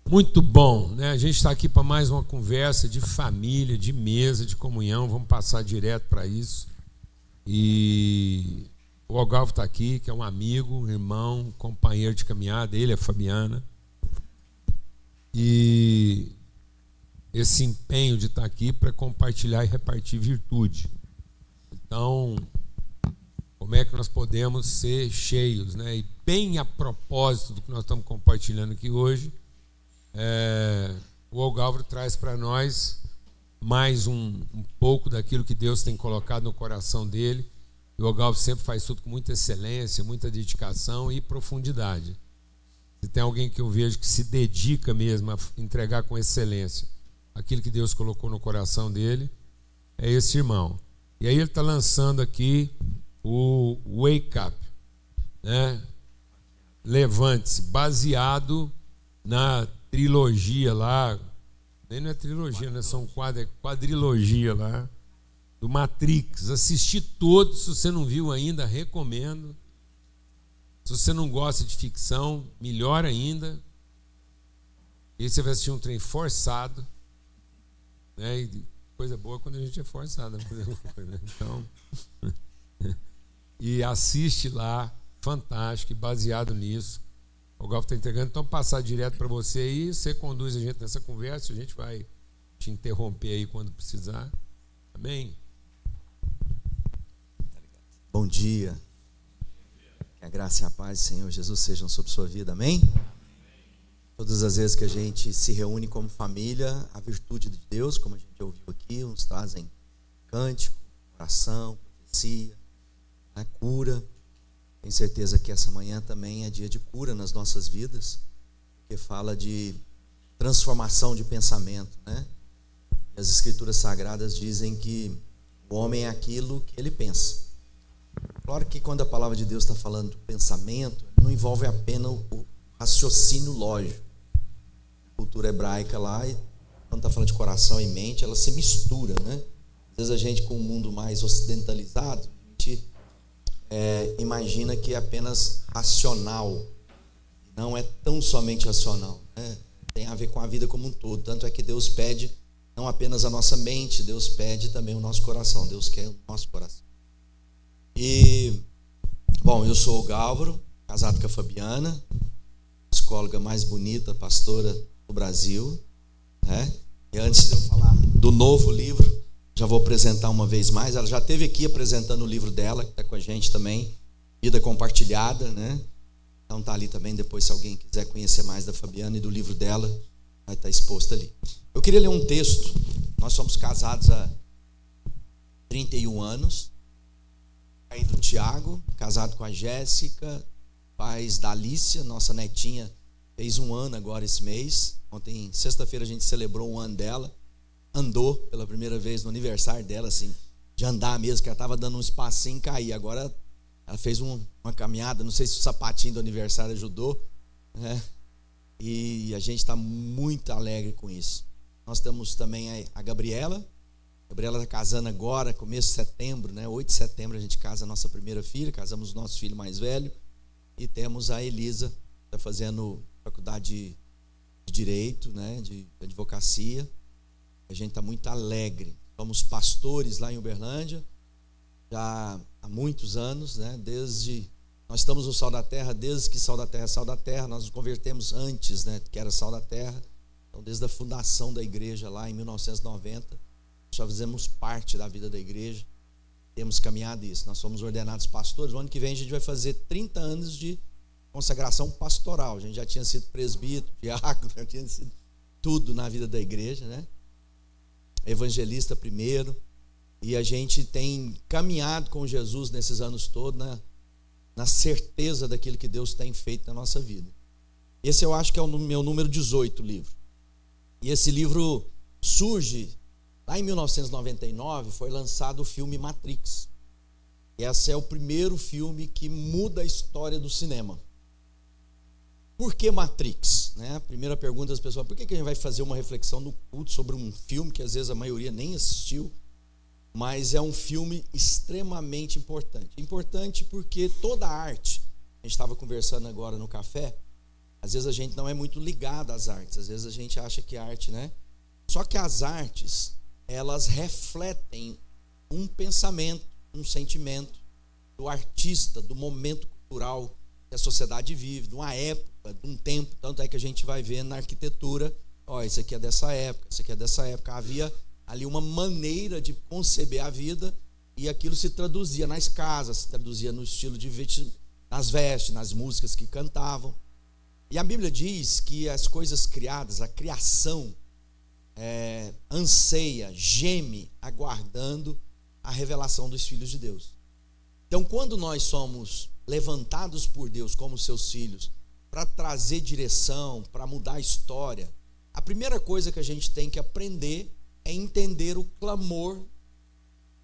Muito bom, né? A gente está aqui para mais uma conversa de família, de mesa, de comunhão. Vamos passar direto para isso. E o Ogalvo está aqui, que é um amigo, um irmão, companheiro de caminhada. Ele é Fabiana. E esse empenho de estar aqui para compartilhar e repartir virtude. Então, como é que nós podemos ser cheios, né? E bem a propósito do que nós estamos compartilhando aqui hoje, o Ogalvo traz para nós mais um pouco daquilo que Deus tem colocado no coração dele. E o Ogalvo sempre faz tudo com muita excelência, muita dedicação e profundidade. Se tem alguém que eu vejo que se dedica mesmo a entregar com excelência aquilo que Deus colocou no coração dele, é esse irmão. E aí ele está lançando aqui o Wake Up, né? Levante-se, baseado na trilogia lá, nem não é trilogia, né? São quadrilogia lá, do Matrix. Assisti todos, se você não viu ainda, recomendo. Se você não gosta de ficção, melhor ainda. E aí você vai assistir um trem forçado, né? E coisa boa quando a gente é forçado a fazer uma coisa, né? Então, e assiste lá, fantástico, e baseado nisso. O Galvo está entregando, então passar direto para você aí, você conduz a gente nessa conversa, a gente vai te interromper aí quando precisar. Amém? Bom dia. Que a graça e a paz do Senhor Jesus sejam sobre sua vida, amém? Todas as vezes que a gente se reúne como família, a virtude de Deus, como a gente ouviu aqui, uns trazem cântico, oração, profecia, a cura. Tenho certeza que essa manhã também é dia de cura nas nossas vidas, porque fala de transformação de pensamento, né? E as Escrituras Sagradas dizem que o homem é aquilo que ele pensa. Claro que quando a palavra de Deus está falando do pensamento, não envolve apenas o raciocínio lógico. A cultura hebraica lá, quando está falando de coração e mente, ela se mistura, né? Às vezes a gente, com o mundo mais ocidentalizado, a gente imagina que é apenas racional. Não é tão somente racional, né? Tem a ver com a vida como um todo. Tanto é que Deus pede não apenas a nossa mente, Deus pede também o nosso coração. Deus quer o nosso coração. E, bom, eu sou o Gálvaro, casado com a Fabiana, psicóloga mais bonita, pastora do Brasil, né? E antes de eu falar do novo livro, já vou apresentar uma vez mais. Ela já esteve aqui apresentando o livro dela, que está com a gente também, Vida Compartilhada, né? Então está ali também, depois se alguém quiser conhecer mais da Fabiana e do livro dela, vai estar exposto ali. Eu queria ler um texto. Nós somos casados há 31 anos. Aí do Tiago, casado com a Jéssica, pais da Alicia, nossa netinha, fez 1 ano agora esse mês. Ontem, sexta-feira, a gente celebrou 1 ano dela. Andou pela primeira vez no aniversário dela, assim, de andar mesmo, que ela estava dando um espacinho e cair. Agora ela fez uma caminhada, não sei se o sapatinho do aniversário ajudou, né? E a gente está muito alegre com isso. Nós temos também a Gabriela. A Gabriela está casando agora, começo de setembro, né? 8 de setembro a gente casa a nossa primeira filha, casamos o nosso filho mais velho. E temos a Elisa, que está fazendo faculdade de Direito, né? De Advocacia. A gente está muito alegre. Somos pastores lá em Uberlândia, já há muitos anos, né? Nós estamos no Sal da Terra, desde que Sal da Terra é Sal da Terra. Nós nos convertemos antes, né? Que era Sal da Terra. Então, desde a fundação da igreja lá em 1990, já fizemos parte da vida da igreja. Temos caminhado isso. Nós somos ordenados pastores. O ano que vem a gente vai fazer 30 anos de consagração pastoral. A gente já tinha sido presbítero, diácono, já tinha sido tudo na vida da igreja, né? Evangelista primeiro, e a gente tem caminhado com Jesus nesses anos todos, na certeza daquilo que Deus tem feito na nossa vida. Esse eu acho que é o meu número 18 livro. E esse livro surge lá em 1999, foi lançado o filme Matrix. Esse é o primeiro filme que muda a história do cinema. Por que Matrix? Né? A primeira pergunta das pessoas: por que a gente vai fazer uma reflexão no culto sobre um filme que às vezes a maioria nem assistiu, mas é um filme extremamente importante. Importante porque toda a arte, a gente estava conversando agora no café, Às vezes a gente não é muito ligado às artes, às vezes a gente acha que a arte, né? Só que as artes, elas refletem um pensamento, um sentimento do artista, do momento cultural que a sociedade vive, de uma época, de um tempo. Tanto é que a gente vai ver na arquitetura, isso aqui é dessa época, isso aqui é dessa época. Havia ali uma maneira de conceber a vida e aquilo se traduzia nas casas, se traduzia no estilo de vestir, nas vestes, nas músicas que cantavam. E a Bíblia diz que as coisas criadas, a criação, anseia, geme, aguardando a revelação dos filhos de Deus. Então, quando nós somos levantados por Deus como seus filhos para trazer direção, para mudar a história, a primeira coisa que a gente tem que aprender é entender o clamor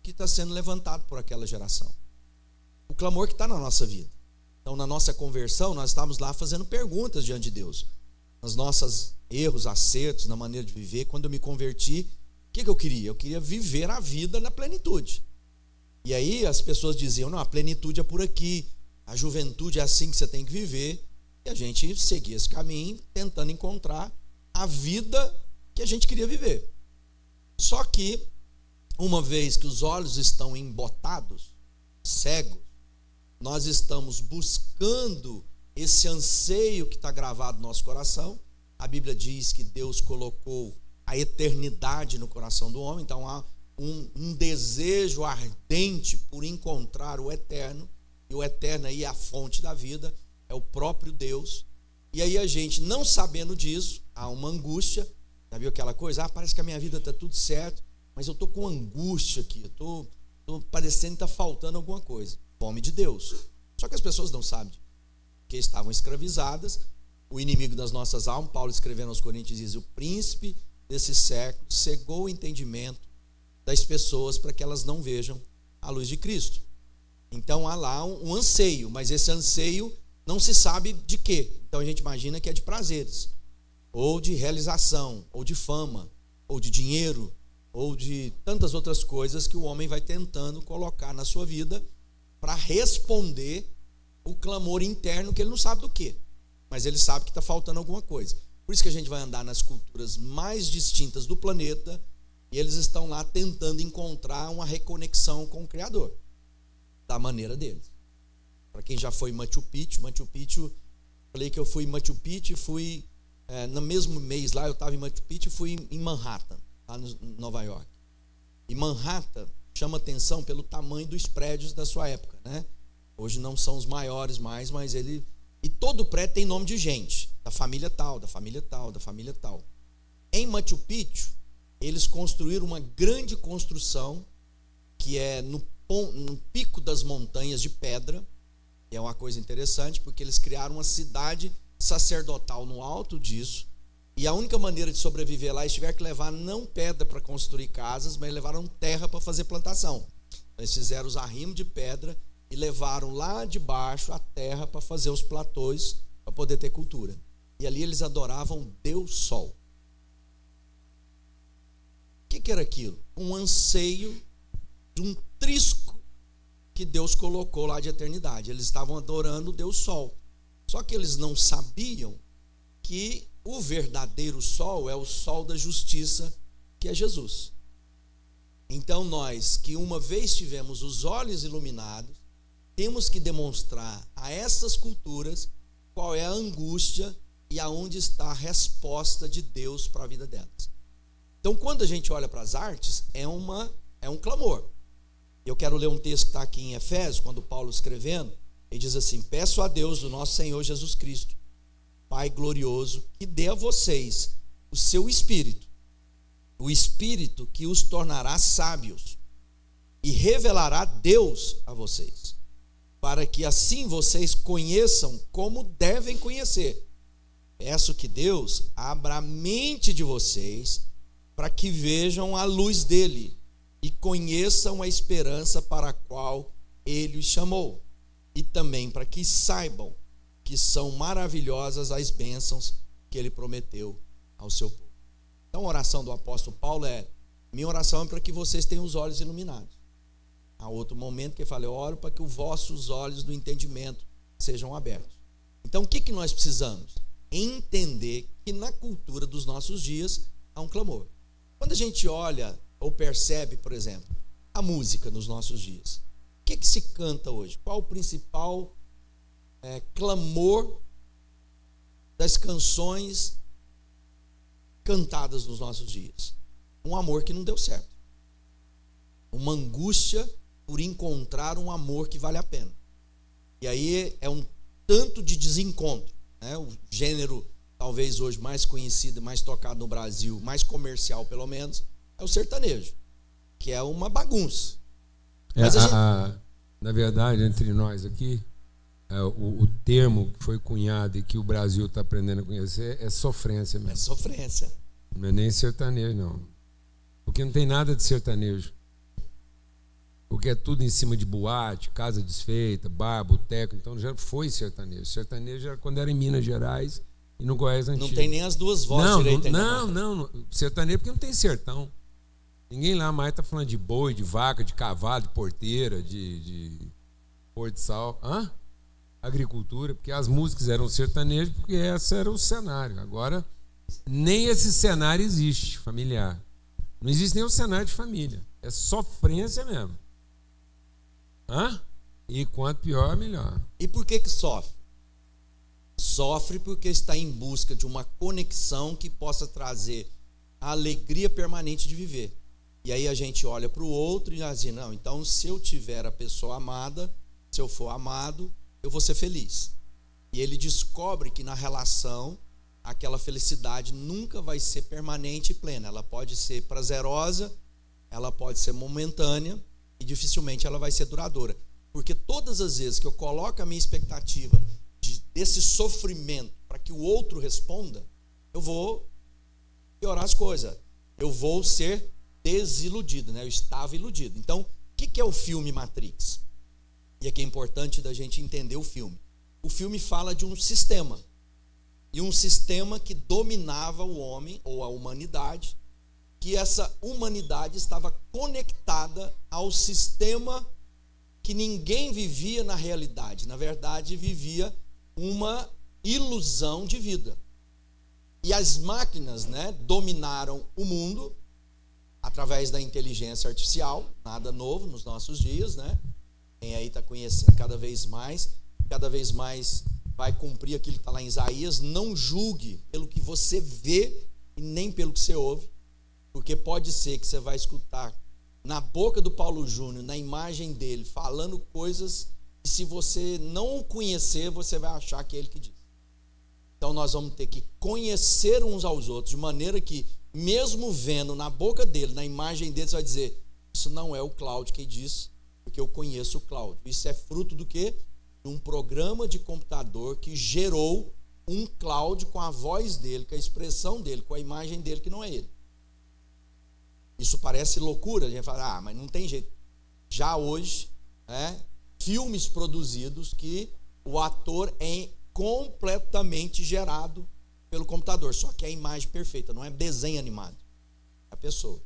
que está sendo levantado por aquela geração, o clamor que está na nossa vida. Então, na nossa conversão, nós estávamos lá fazendo perguntas diante de Deus, nos nossos erros, acertos, na maneira de viver. Quando eu me converti, o que eu queria? Eu queria viver a vida na plenitude. E aí as pessoas diziam, não, a plenitude é por aqui, a juventude é assim que você tem que viver. E a gente seguia esse caminho, tentando encontrar a vida que a gente queria viver. Só que, uma vez que os olhos estão embotados, cegos, nós estamos buscando esse anseio que está gravado no nosso coração. A Bíblia diz que Deus colocou a eternidade no coração do homem, então há um desejo ardente por encontrar o eterno, e o eterno aí é a fonte da vida, é o próprio Deus. E aí a gente, não sabendo disso, há uma angústia. Já viu aquela coisa? Parece que a minha vida está tudo certo, mas eu estou com angústia aqui, eu estou parecendo que está faltando alguma coisa. Fome de Deus. Só que as pessoas não sabem, porque estavam escravizadas. O inimigo das nossas almas, Paulo escrevendo aos Coríntios, diz: o príncipe desse século cegou o entendimento das pessoas para que elas não vejam a luz de Cristo. Então há lá um anseio, mas esse anseio não se sabe de quê. Então a gente imagina que é de prazeres, ou de realização, ou de fama, ou de dinheiro, ou de tantas outras coisas que o homem vai tentando colocar na sua vida para responder o clamor interno, que ele não sabe do quê, mas ele sabe que está faltando alguma coisa. Por isso que a gente vai andar nas culturas mais distintas do planeta, e eles estão lá tentando encontrar uma reconexão com o Criador, da maneira deles. Para quem já foi em Machu Picchu, falei que eu fui em Machu Picchu, fui no mesmo mês lá, eu estava em Machu Picchu e fui em Manhattan, lá em Nova York. E Manhattan chama atenção pelo tamanho dos prédios da sua época, né? Hoje não são os maiores mais, mas ele... E todo prédio tem nome de gente, da família tal, da família tal, da família tal. Em Machu Picchu, eles construíram uma grande construção, que é no pico das montanhas de pedra. E é uma coisa interessante, porque eles criaram uma cidade sacerdotal no alto disso. E a única maneira de sobreviver lá, eles tiveram que levar não pedra para construir casas, mas levaram terra para fazer plantação. Eles fizeram os arrimos de pedra e levaram lá de baixo a terra para fazer os platôs, para poder ter cultura. E ali eles adoravam Deus Sol. O que era aquilo? Um anseio de um trisco que Deus colocou lá de eternidade. Eles estavam adorando o Deus Sol. Só que eles não sabiam que o verdadeiro sol é o sol da justiça, que é Jesus. Então nós, que uma vez tivemos os olhos iluminados, temos que demonstrar a essas culturas qual é a angústia e aonde está a resposta de Deus para a vida delas. Então, quando a gente olha para as artes, é um clamor. Eu quero ler um texto que está aqui em Efésios, quando Paulo escrevendo, ele diz assim: peço a Deus, do nosso Senhor Jesus Cristo, Pai glorioso, que dê a vocês o seu Espírito, o Espírito que os tornará sábios e revelará Deus a vocês, para que assim vocês conheçam como devem conhecer. Peço que Deus abra a mente de vocês para que vejam a luz dele e conheçam a esperança para a qual ele os chamou, e também para que saibam que são maravilhosas as bênçãos que ele prometeu ao seu povo. Então a oração do apóstolo Paulo é: minha oração é para que vocês tenham os olhos iluminados. Há outro momento que ele fala: eu oro para que os vossos olhos do entendimento sejam abertos. Então o que nós precisamos? entender que na cultura dos nossos dias há um clamor. Quando a gente olha ou percebe, por exemplo, a música nos nossos dias, o que se canta hoje? Qual o principal clamor das canções cantadas nos nossos dias? Um amor que não deu certo. Uma angústia por encontrar um amor que vale a pena. E aí é um tanto de desencontro, né? O gênero talvez hoje mais conhecido, mais tocado no Brasil, mais comercial pelo menos, é o sertanejo, que é uma bagunça. Mas na verdade, entre nós aqui, o termo que foi cunhado e que o Brasil está aprendendo a conhecer é sofrência mesmo. É sofrência. Não é nem sertanejo, não. Porque não tem nada de sertanejo. Porque é tudo em cima de boate, casa desfeita, bar, boteco. Então já foi sertanejo. Sertanejo era quando era em Minas Gerais e no Goiás Antigo. Não tem nem as duas vozes direitas. Não. Sertanejo porque não tem sertão. Ninguém lá mais está falando de boi, de vaca, de cavalo, de porteira, de pôr de sal. Agricultura, porque as músicas eram sertanejos, porque esse era o cenário. Agora, nem esse cenário existe, familiar. Não existe nem o cenário de família. É sofrência mesmo. E quanto pior, melhor. E por que sofre? Sofre porque está em busca de uma conexão que possa trazer a alegria permanente de viver. E aí a gente olha para o outro e diz, não, então se eu tiver a pessoa amada, se eu for amado, eu vou ser feliz. E ele descobre que na relação, aquela felicidade nunca vai ser permanente e plena. Ela pode ser prazerosa, ela pode ser momentânea e dificilmente ela vai ser duradoura. Porque todas as vezes que eu coloco a minha expectativa desse sofrimento para que o outro responda, eu vou piorar as coisas. Eu vou ser desiludido, né? Eu estava iludido. Então, o que é o filme Matrix? E aqui é importante da gente entender o filme. O filme fala de um sistema. E um sistema que dominava o homem ou a humanidade, que essa humanidade estava conectada ao sistema que ninguém vivia na realidade. Na verdade, vivia uma ilusão de vida. E as máquinas, né, dominaram o mundo através da inteligência artificial, nada novo nos nossos dias, né? Quem aí está conhecendo cada vez mais vai cumprir aquilo que está lá em Isaías. Não julgue pelo que você vê e nem pelo que você ouve, porque pode ser que você vai escutar na boca do Paulo Júnior, na imagem dele, falando coisas que se você não o conhecer, você vai achar que é ele que diz. Então nós vamos ter que conhecer uns aos outros, de maneira que, mesmo vendo na boca dele, na imagem dele, você vai dizer, isso não é o Cláudio que diz, porque eu conheço o Cláudio. Isso é fruto do quê? De um programa de computador que gerou um Cláudio com a voz dele, com a expressão dele, com a imagem dele, que não é ele. Isso parece loucura, a gente fala, mas não tem jeito. Já hoje, filmes produzidos que o ator é completamente gerado pelo computador, só que é a imagem perfeita, não é desenho animado, é a pessoa.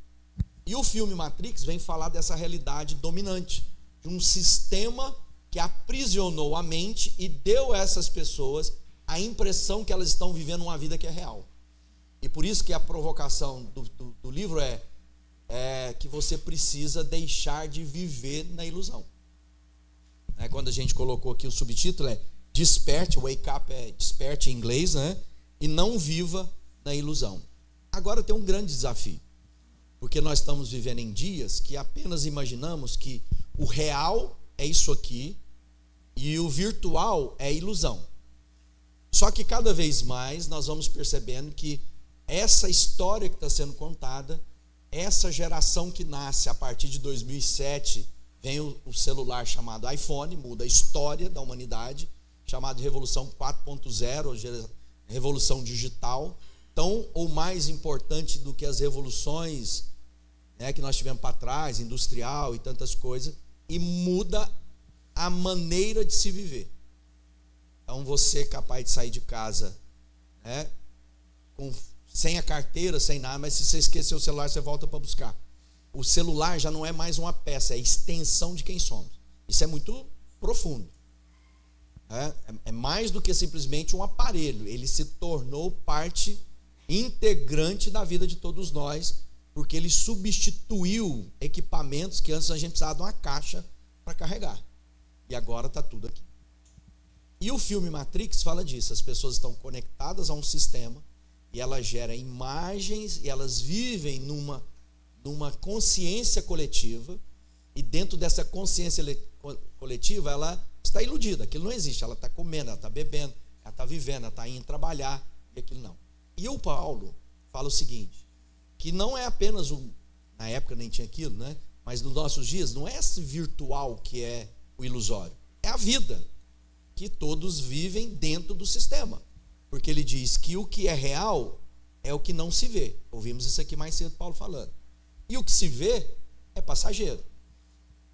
E o filme Matrix vem falar dessa realidade dominante, de um sistema que aprisionou a mente e deu a essas pessoas a impressão que elas estão vivendo uma vida que é real. E por isso que a provocação do livro é que você precisa deixar de viver na ilusão. Quando a gente colocou aqui o subtítulo desperte, wake up desperte em inglês, né? E não viva na ilusão. Agora tem um grande desafio, porque nós estamos vivendo em dias que apenas imaginamos que o real é isso aqui e o virtual é ilusão. Só que cada vez mais nós vamos percebendo que essa história que está sendo contada, essa geração que nasce a partir de 2007, vem o celular chamado iPhone, muda a história da humanidade, chamado Revolução 4.0, Revolução Digital, tão ou mais importante do que as revoluções, que nós tivemos para trás, industrial e tantas coisas, e muda a maneira de se viver. Então você é capaz de sair de casa, sem a carteira, sem nada, mas se você esquecer o celular, você volta para buscar. O celular já não é mais uma peça, é a extensão de quem somos. Isso é muito profundo. É mais do que simplesmente um aparelho. Ele se tornou parte integrante da vida de todos nós, porque ele substituiu equipamentos que antes a gente precisava de uma caixa para carregar. E agora está tudo aqui. E o filme Matrix fala disso. As pessoas estão conectadas a um sistema e ela gera imagens e elas vivem numa consciência coletiva, e dentro dessa consciência coletiva ela está iludida. Aquilo não existe. Ela está comendo, ela está bebendo, ela está vivendo, ela está indo trabalhar, e aquilo não. E o Paulo fala o seguinte, que não é apenas na época nem tinha aquilo, né? Mas nos nossos dias não é esse virtual que é o ilusório, é a vida que todos vivem dentro do sistema, porque ele diz que o que é real é o que não se vê. Ouvimos isso aqui mais cedo, Paulo falando. E o que se vê é passageiro.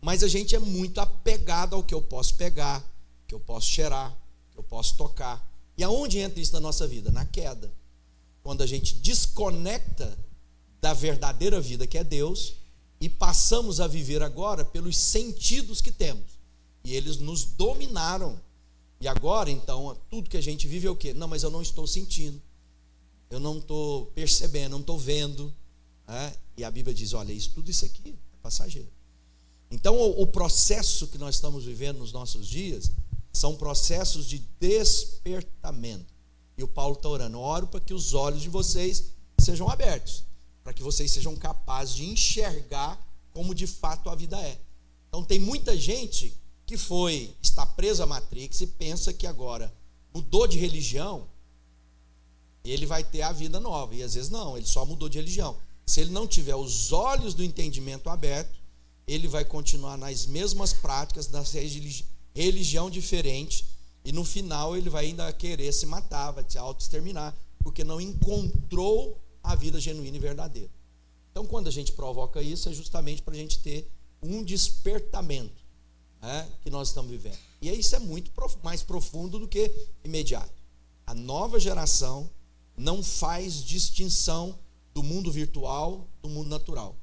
Mas a gente é muito apegado ao que eu posso pegar, que eu posso cheirar, que eu posso tocar. E aonde entra isso na nossa vida? Na queda. Quando a gente desconecta da verdadeira vida que é Deus e passamos a viver agora pelos sentidos que temos. E eles nos dominaram. E agora, então, tudo que a gente vive é o quê? Não, mas eu não estou sentindo. Eu não estou percebendo, não estou vendo. E a Bíblia diz, olha, tudo isso aqui é passageiro. Então, o processo que nós estamos vivendo nos nossos dias são processos de despertamento. E o Paulo está orando, oro para que os olhos de vocês sejam abertos, para que vocês sejam capazes de enxergar como de fato a vida é. Então tem muita gente que está presa à Matrix e pensa que agora mudou de religião, ele vai ter a vida nova. E às vezes não, ele só mudou de religião. Se ele não tiver os olhos do entendimento aberto, ele vai continuar nas mesmas práticas, na religião diferente, e no final ele vai ainda querer se matar, vai se auto-exterminar, porque não encontrou a vida genuína e verdadeira. Então, quando a gente provoca isso, é justamente para a gente ter um despertamento, que nós estamos vivendo. E isso é muito mais profundo do que imediato. A nova geração não faz distinção do mundo virtual do mundo natural.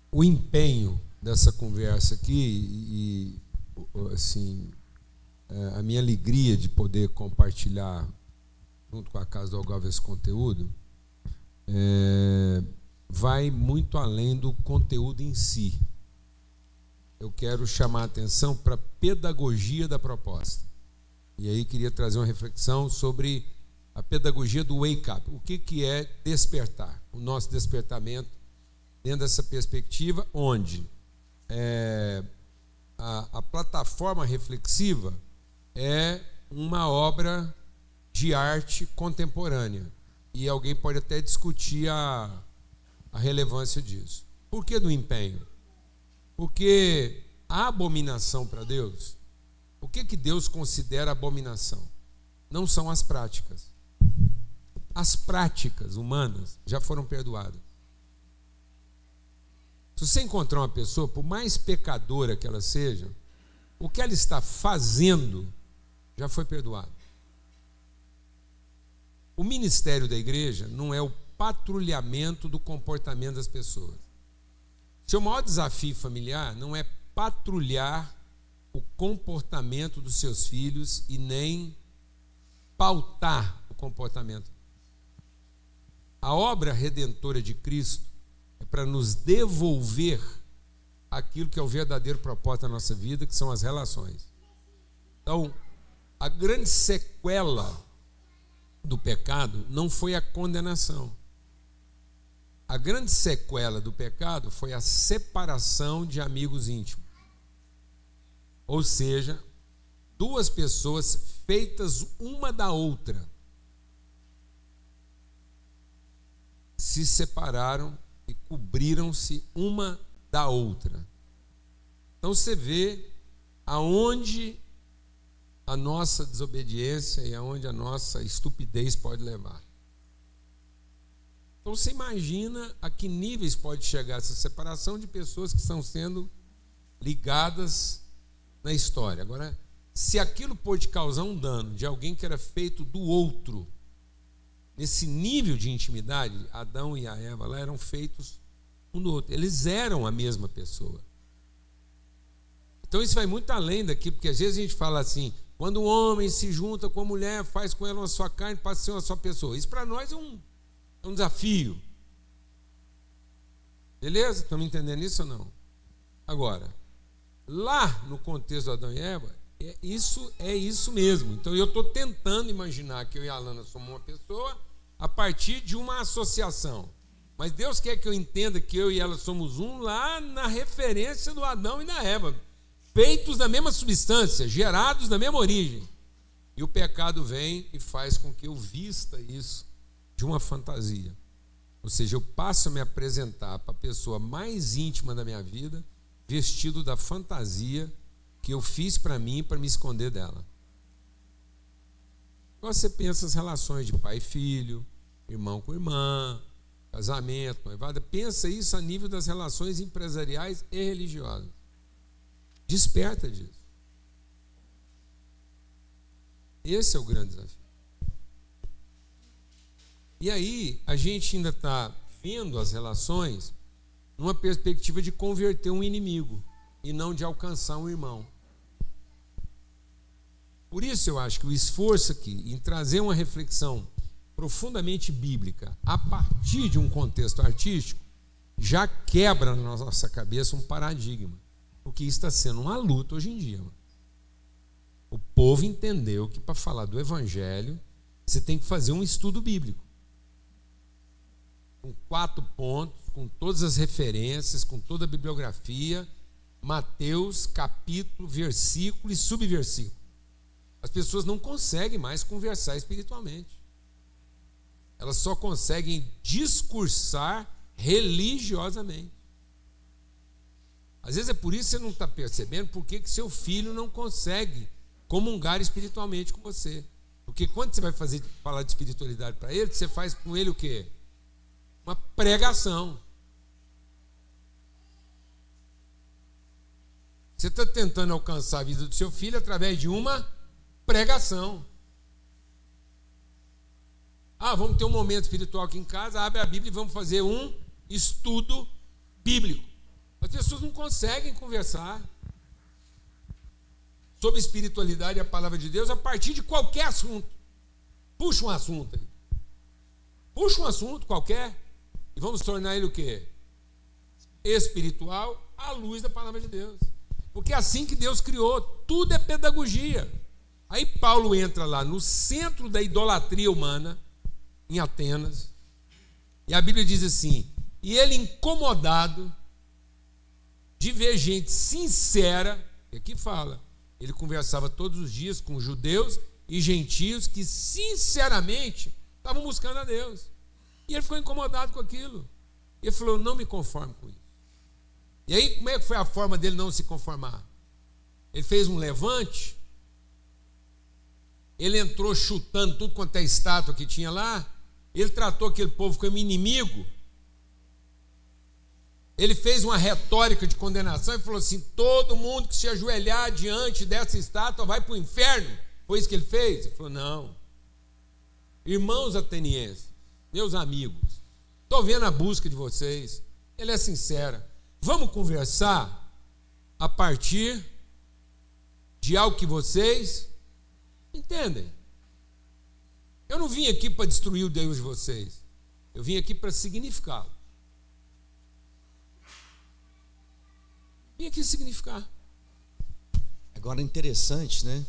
O empenho dessa conversa aqui e assim, a minha alegria de poder compartilhar junto com a Casa do Algarve esse conteúdo vai muito além do conteúdo em si. Eu quero chamar a atenção para a pedagogia da proposta. E aí queria trazer uma reflexão sobre a pedagogia do wake up. O que é despertar? O nosso despertamento dentro dessa perspectiva, onde a plataforma reflexiva é uma obra de arte contemporânea. E alguém pode até discutir a relevância disso. Por que do empenho? Porque a abominação para Deus, o que Deus considera abominação? Não são as práticas. As práticas humanas já foram perdoadas. Se você encontrar uma pessoa, por mais pecadora que ela seja, o que ela está fazendo já foi perdoado. O ministério da igreja não é o patrulhamento do comportamento das pessoas. Seu maior desafio familiar não é patrulhar o comportamento dos seus filhos e nem pautar o comportamento. A obra redentora de Cristo é para nos devolver aquilo que é o verdadeiro propósito da nossa vida, que são as relações. Então, a grande sequela do pecado não foi a condenação. A grande sequela do pecado foi a separação de amigos íntimos. Ou seja, duas pessoas feitas uma da outra se separaram e cobriram-se uma da outra. Então você vê aonde a nossa desobediência e aonde a nossa estupidez pode levar. Então você imagina a que níveis pode chegar essa separação de pessoas que estão sendo ligadas na história. Agora, se aquilo pode causar um dano de alguém que era feito do outro, nesse nível de intimidade, Adão e a Eva lá eram feitos um do outro. Eles eram a mesma pessoa. Então isso vai muito além daqui, porque às vezes a gente fala assim, quando um homem se junta com a mulher, faz com ela uma só carne, passa a ser uma só pessoa. Isso para nós é um desafio. Beleza? Estão me entendendo isso ou não? Agora, lá no contexto do Adão e Eva, é isso mesmo. Então eu estou tentando imaginar que eu e a Alana somos uma pessoa a partir de uma associação. Mas Deus quer que eu entenda que eu e ela somos um lá na referência do Adão e da Eva, feitos da mesma substância, gerados da mesma origem. E o pecado vem e faz com que eu vista isso de uma fantasia. Ou seja, eu passo a me apresentar para a pessoa mais íntima da minha vida, vestido da fantasia que eu fiz para mim para me esconder dela. Você pensa as relações de pai e filho, irmão com irmã, casamento, noivado. Pensa isso a nível das relações empresariais e religiosas. Desperta disso. Esse é o grande desafio. E aí, a gente ainda está vendo as relações numa perspectiva de converter um inimigo e não de alcançar um irmão. Por isso eu acho que o esforço aqui em trazer uma reflexão profundamente bíblica a partir de um contexto artístico já quebra na nossa cabeça um paradigma, porque isso está sendo uma luta hoje em dia. O povo entendeu que para falar do evangelho você tem que fazer um estudo bíblico com 4 pontos, com todas as referências, com toda a bibliografia, Mateus, capítulo, versículo e subversículo. As pessoas não conseguem mais conversar espiritualmente. Elas só conseguem discursar religiosamente. Às vezes é por isso que você não está percebendo por que seu filho não consegue comungar espiritualmente com você. Porque quando você vai falar de espiritualidade para ele, você faz com ele o quê? Uma pregação. Você está tentando alcançar a vida do seu filho através de uma pregação. Vamos ter um momento espiritual aqui em casa, abre a Bíblia e vamos fazer um estudo bíblico. As pessoas não conseguem conversar sobre espiritualidade e a palavra de Deus a partir de qualquer assunto. Puxa um assunto aí. Puxa um assunto qualquer e vamos tornar ele o quê? Espiritual à luz da palavra de Deus. Porque é assim que Deus criou, tudo é pedagogia. Aí Paulo entra lá no centro da idolatria humana, em Atenas, e a Bíblia diz assim, e ele incomodado de ver gente sincera, e aqui fala, ele conversava todos os dias com judeus e gentios que sinceramente estavam buscando a Deus. E ele ficou incomodado com aquilo. Ele falou, não me conformo com isso. E aí, como é que foi a forma dele não se conformar? Ele fez um levante, ele entrou chutando tudo quanto é estátua que tinha lá, ele tratou aquele povo como inimigo, ele fez uma retórica de condenação e falou assim, todo mundo que se ajoelhar diante dessa estátua vai para o inferno. Foi isso que ele fez? Ele falou, não. Irmãos atenienses, meus amigos, estou vendo a busca de vocês, ele é sincera. Vamos conversar a partir de algo que vocês entendem. Eu não vim aqui para destruir o Deus de vocês. Eu vim aqui para significá-lo. Vim aqui significar. Agora é interessante, né?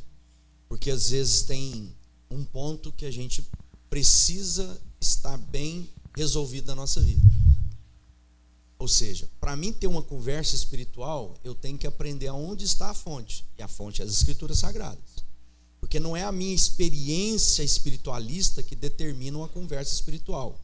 Porque às vezes tem um ponto que a gente precisa estar bem resolvido na nossa vida. Ou seja, para mim ter uma conversa espiritual, eu tenho que aprender aonde está a fonte. E a fonte é as Escrituras Sagradas. Porque não é a minha experiência espiritualista que determina uma conversa espiritual.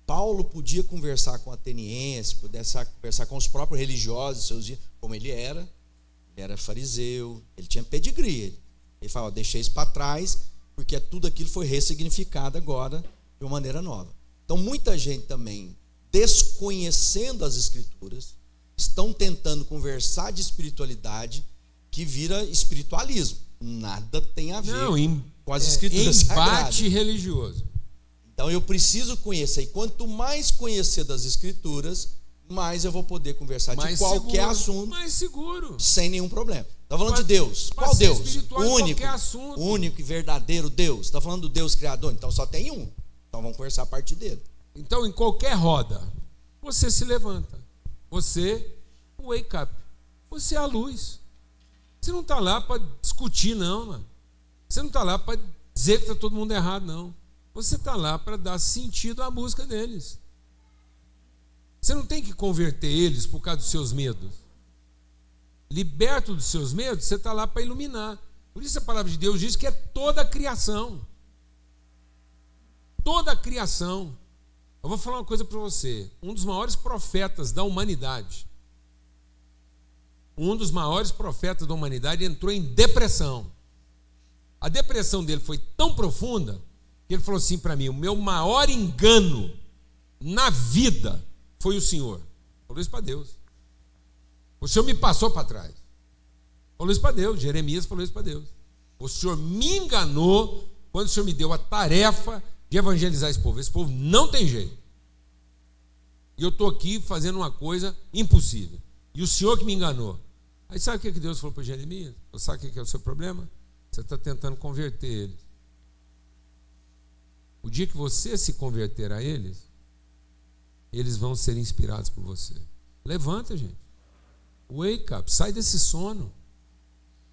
Paulo podia conversar com atenienses, pudesse conversar com os próprios religiosos, seus dias, como ele era fariseu, ele tinha pedigree. Ele falava, deixei isso para trás, porque tudo aquilo foi ressignificado agora de uma maneira nova. Então muita gente também, desconhecendo as Escrituras, estão tentando conversar de espiritualidade que vira espiritualismo. Nada tem a ver com as Escrituras Sagradas. Embate religioso. Então eu preciso conhecer, e quanto mais conhecer das Escrituras, mais eu vou poder conversar de qualquer assunto. Mais seguro. Sem nenhum problema. Está falando de Deus. Qual Deus? O único e verdadeiro Deus. Está falando do Deus criador. Então só tem um. Então vamos conversar a partir dele. Então em qualquer roda, você se levanta. Você, wake up. Você é a luz. Você não está lá para discutir, não, mano. Você não está lá para dizer que está todo mundo errado, não. Você está lá para dar sentido à música deles. Você não tem que converter eles por causa dos seus medos. Liberto dos seus medos, você está lá para iluminar. Por isso a palavra de Deus diz que é toda a criação. Toda a criação. Eu vou falar uma coisa para você. Um dos maiores profetas da humanidade, entrou em depressão. A depressão dele foi tão profunda que ele falou assim para mim: o meu maior engano na vida foi o Senhor. Falou isso para Deus. O Senhor me passou para trás. Falou isso para Deus. Jeremias falou isso para Deus. O Senhor me enganou quando o Senhor me deu a tarefa de evangelizar esse povo. Esse povo não tem jeito. E eu estou aqui fazendo uma coisa impossível. E o Senhor que me enganou. Aí sabe o que Deus falou para Jeremias? Sabe o que é o seu problema? Você está tentando converter eles. O dia que você se converter a eles, eles vão ser inspirados por você. Levanta, gente. Wake up. Sai desse sono.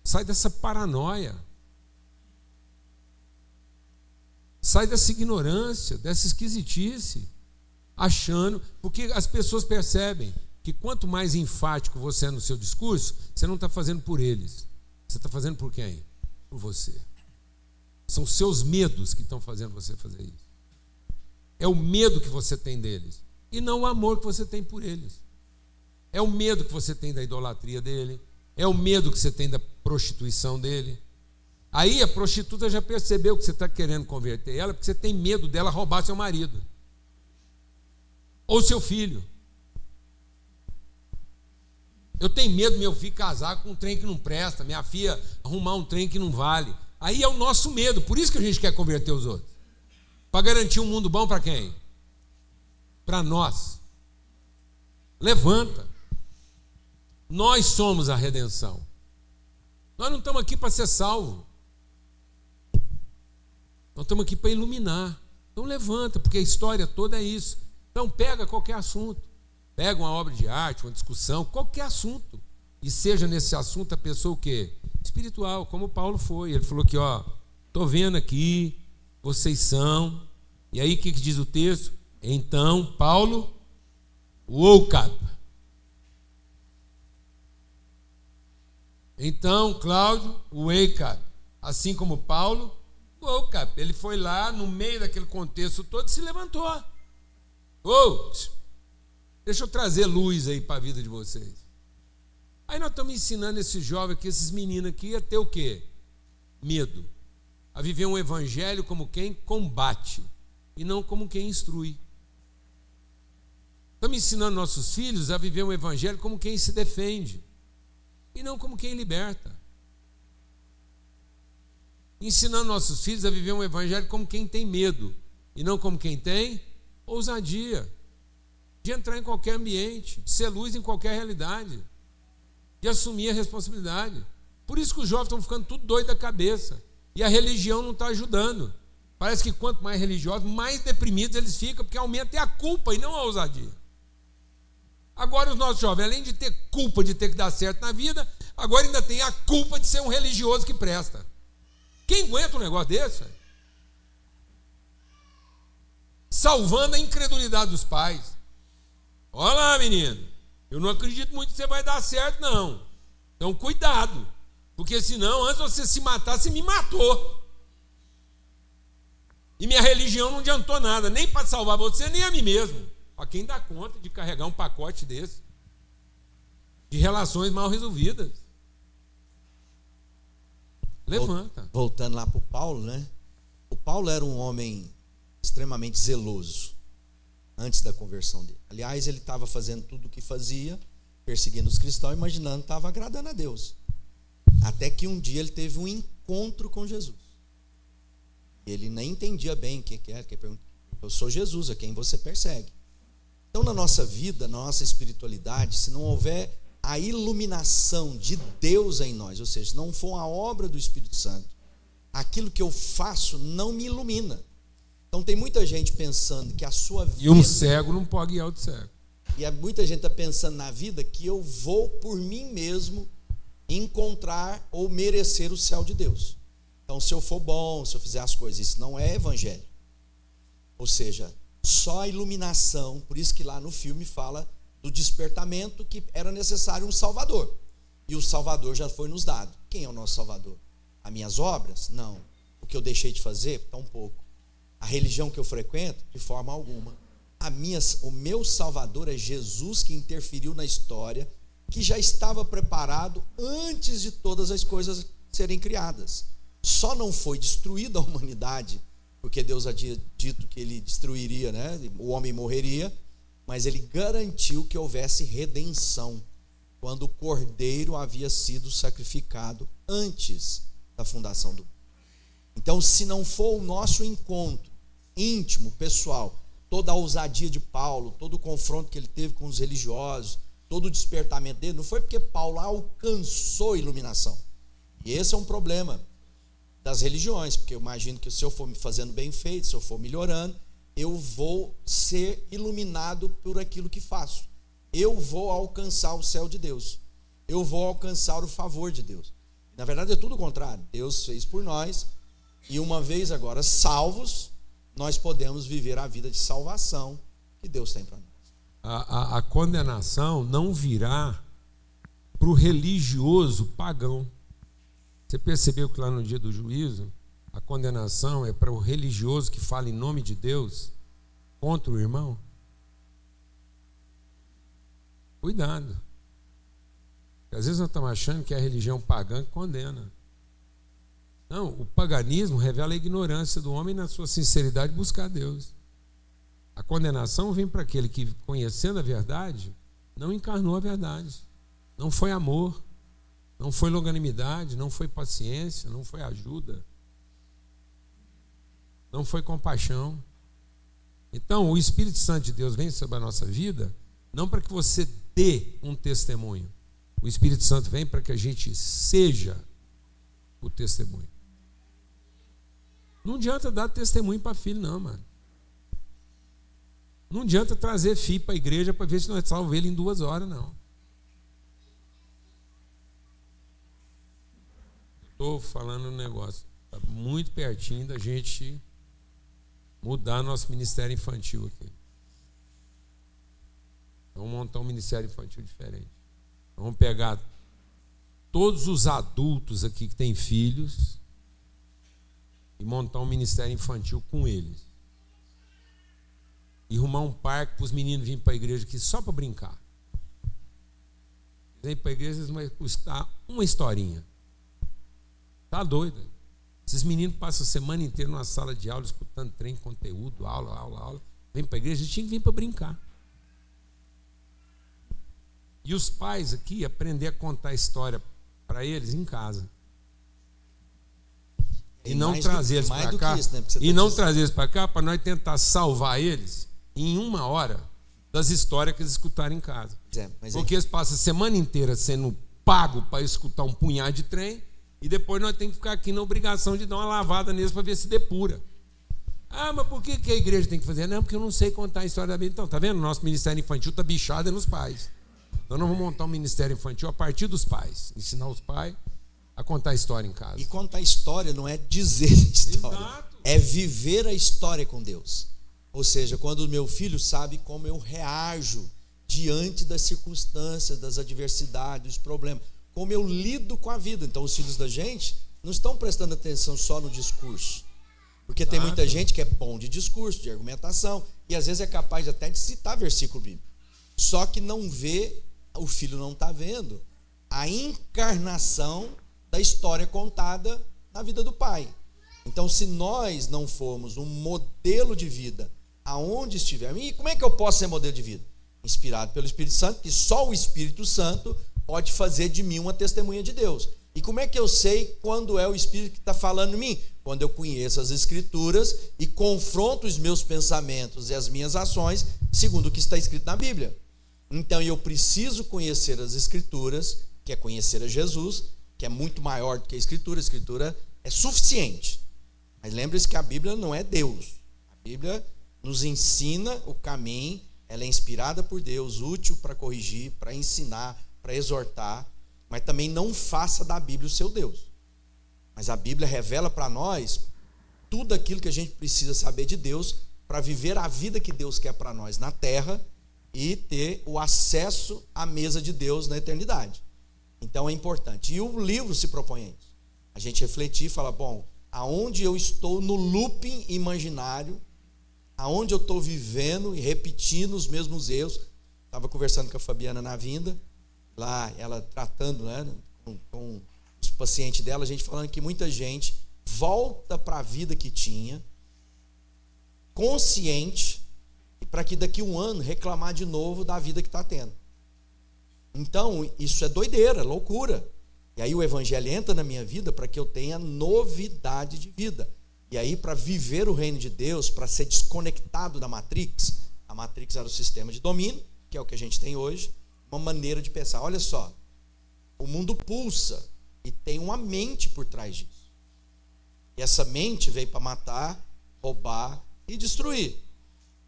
Sai dessa paranoia. Sai dessa ignorância, dessa esquisitice. Achando, porque as pessoas percebem que quanto mais enfático você é no seu discurso, você não está fazendo por eles. Você está fazendo por quem? Por você. São seus medos que estão fazendo você fazer isso. É o medo que você tem deles. E não o amor que você tem por eles. É o medo que você tem da idolatria dele. É o medo que você tem da prostituição dele. Aí a prostituta já percebeu que você está querendo converter ela porque você tem medo dela roubar seu marido. Ou seu filho. Eu tenho medo do meu filho casar com um trem que não presta, minha filha arrumar um trem que não vale. Aí é o nosso medo, por isso que a gente quer converter os outros. Para garantir um mundo bom para quem? Para nós. Levanta. Nós somos a redenção. Nós não estamos aqui para ser salvo. Nós estamos aqui para iluminar. Então levanta, porque a história toda é isso. Então pega qualquer assunto. Pega uma obra de arte, uma discussão, qualquer assunto. E seja nesse assunto a pessoa o quê? Espiritual, como Paulo foi. Ele falou que, estou vendo aqui, vocês são. E aí o que diz o texto? Então, Paulo woke up. Então, Cláudio, wake up. Assim como Paulo, woke up. Ele foi lá, no meio daquele contexto todo, e se levantou. Deixa eu trazer luz aí para a vida de vocês. Aí nós estamos ensinando esses jovens aqui, esses meninos aqui, a ter o quê? Medo. A viver um evangelho como quem combate e não como quem instrui. Estamos ensinando nossos filhos a viver um evangelho como quem se defende e não como quem liberta. Ensinando nossos filhos a viver um evangelho como quem tem medo e não como quem tem ousadia de entrar em qualquer ambiente, de ser luz em qualquer realidade, de assumir a responsabilidade. Por isso que os jovens estão ficando tudo doido da cabeça e a religião não está ajudando. Parece que quanto mais religiosos, mais deprimidos eles ficam, porque aumenta a culpa e não a ousadia. Agora os nossos jovens, além de ter culpa de ter que dar certo na vida, agora ainda tem a culpa de ser um religioso que presta. Quem aguenta um negócio desse? Salvando a incredulidade dos pais. Olha lá, menino, eu não acredito muito que você vai dar certo, não. Então, cuidado, porque senão, antes de você se matar, você me matou. E minha religião não adiantou nada, nem para salvar você, nem a mim mesmo. Para quem dá conta de carregar um pacote desse, de relações mal resolvidas. Levanta. Voltando lá para o Paulo, né? O Paulo era um homem extremamente zeloso antes da conversão dele. Aliás, ele estava fazendo tudo o que fazia, perseguindo os cristãos, imaginando que estava agradando a Deus. Até que um dia ele teve um encontro com Jesus. Ele nem entendia bem o que era. Eu sou Jesus, a quem você persegue. Então, na nossa vida, na nossa espiritualidade, se não houver a iluminação de Deus em nós, ou seja, se não for a obra do Espírito Santo, aquilo que eu faço não me ilumina. Então tem muita gente pensando que a sua vida... E um cego não pode guiar outro cego. E muita gente está pensando na vida que eu vou por mim mesmo encontrar ou merecer o céu de Deus. Então se eu for bom, se eu fizer as coisas, isso não é evangelho. Ou seja, só a iluminação, por isso que lá no filme fala do despertamento, que era necessário um Salvador. E o Salvador já foi nos dado. Quem é o nosso Salvador? As minhas obras? Não. O que eu deixei de fazer? Tão pouco. A religião que eu frequento? De forma alguma. O meu Salvador é Jesus, que interferiu na história, que já estava preparado antes de todas as coisas serem criadas. Só não foi destruída a humanidade, porque Deus havia dito que ele destruiria, né? O homem morreria, mas ele garantiu que houvesse redenção, quando o cordeiro havia sido sacrificado antes da fundação do mundo. Então, se não for o nosso encontro íntimo, pessoal, toda a ousadia de Paulo, todo o confronto que ele teve com os religiosos, todo o despertamento dele, não foi porque Paulo alcançou a iluminação. E esse é um problema das religiões, porque eu imagino que se eu for me fazendo bem feito, se eu for melhorando, eu vou ser iluminado por aquilo que faço. Eu vou alcançar o céu de Deus. Eu vou alcançar o favor de Deus. Na verdade é tudo o contrário. Deus fez por nós, e uma vez agora salvos, nós podemos viver a vida de salvação que Deus tem para nós. A condenação não virá para o religioso pagão. Você percebeu que lá no dia do juízo, a condenação é para o religioso que fala em nome de Deus contra o irmão? Cuidado. Porque às vezes nós estamos achando que é a religião pagã que condena. Não, o paganismo revela a ignorância do homem na sua sinceridade de buscar Deus. A condenação vem para aquele que, conhecendo a verdade, não encarnou a verdade. Não foi amor, não foi longanimidade, não foi paciência, não foi ajuda, não foi compaixão. Então, o Espírito Santo de Deus vem sobre a nossa vida, não para que você dê um testemunho. O Espírito Santo vem para que a gente seja o testemunho. Não adianta dar testemunho para filho, não, mano. Não adianta trazer filho para a igreja para ver se nós salvamos ele em 2 horas, não. Estou falando um negócio. Está muito pertinho da gente mudar nosso ministério infantil aqui. Vamos montar um ministério infantil diferente. Vamos pegar todos os adultos aqui que têm filhos e montar um ministério infantil com eles. E arrumar um parque para os meninos virem para a igreja aqui só para brincar. Vem para a igreja, eles vão custar uma historinha. Tá doido? Esses meninos passam a semana inteira numa sala de aula, escutando trem, conteúdo, aula. Vem para a igreja, eles tinham que vir para brincar. E os pais aqui aprender a contar história para eles em casa. E não trazer eles para cá. Isso, né? E não trazer eles para cá para nós tentar salvar eles em 1 hora das histórias que eles escutaram em casa. Porque eles passam a semana inteira sendo pagos para escutar um punhado de trem, e depois nós temos que ficar aqui na obrigação de dar uma lavada neles para ver se depura. Ah, mas por que a igreja tem que fazer? Não, porque eu não sei contar a história da Bíblia. Então, tá vendo? Nosso ministério infantil está bichado nos pais. Então nós vamos montar um ministério infantil a partir dos pais. Ensinar os pais a contar a história em casa. E contar a história não é dizer a história. Exato. É viver a história com Deus. Ou seja, quando o meu filho sabe como eu reajo diante das circunstâncias, das adversidades, dos problemas, como eu lido com a vida. Então os filhos da gente não estão prestando atenção só no discurso. Porque tem muita gente que é bom de discurso, de argumentação, e às vezes é capaz até de citar versículo bíblico. Só que não vê, o filho não está vendo a encarnação da história contada na vida do pai. Então, se nós não formos um modelo de vida aonde estivermos, e como é que eu posso ser modelo de vida? Inspirado pelo Espírito Santo, que só o Espírito Santo pode fazer de mim uma testemunha de Deus. E como é que eu sei quando é o Espírito que está falando em mim? quando eu conheço as Escrituras e confronto os meus pensamentos e as minhas ações segundo o que está escrito na Bíblia. Então eu preciso conhecer as Escrituras, que é conhecer a Jesus, que é muito maior do que a Escritura é suficiente. Mas lembre-se que a Bíblia não é Deus. A Bíblia nos ensina o caminho, ela é inspirada por Deus, útil para corrigir, para ensinar, para exortar, mas também não faça da Bíblia o seu Deus. Mas a Bíblia revela para nós tudo aquilo que a gente precisa saber de Deus para viver a vida que Deus quer para nós na terra e ter o acesso à mesa de Deus na eternidade. Então é importante. E o livro se propõe a isso. A gente refletir e falar, bom, aonde eu estou no looping imaginário, aonde eu estou vivendo e repetindo os mesmos erros. Estava conversando com a Fabiana na vinda, lá ela tratando, né, com os pacientes dela, a gente falando que muita gente volta para a vida que tinha, consciente, e para que daqui a um ano reclamar de novo da vida que está tendo. Então, isso é doideira, loucura. E aí o evangelho entra na minha vida para que eu tenha novidade de vida. E aí, para viver o reino de Deus, para ser desconectado da Matrix, a Matrix era o sistema de domínio, que é o que a gente tem hoje, uma maneira de pensar. Olha só, o mundo pulsa e tem uma mente por trás disso. E essa mente veio para matar, roubar e destruir.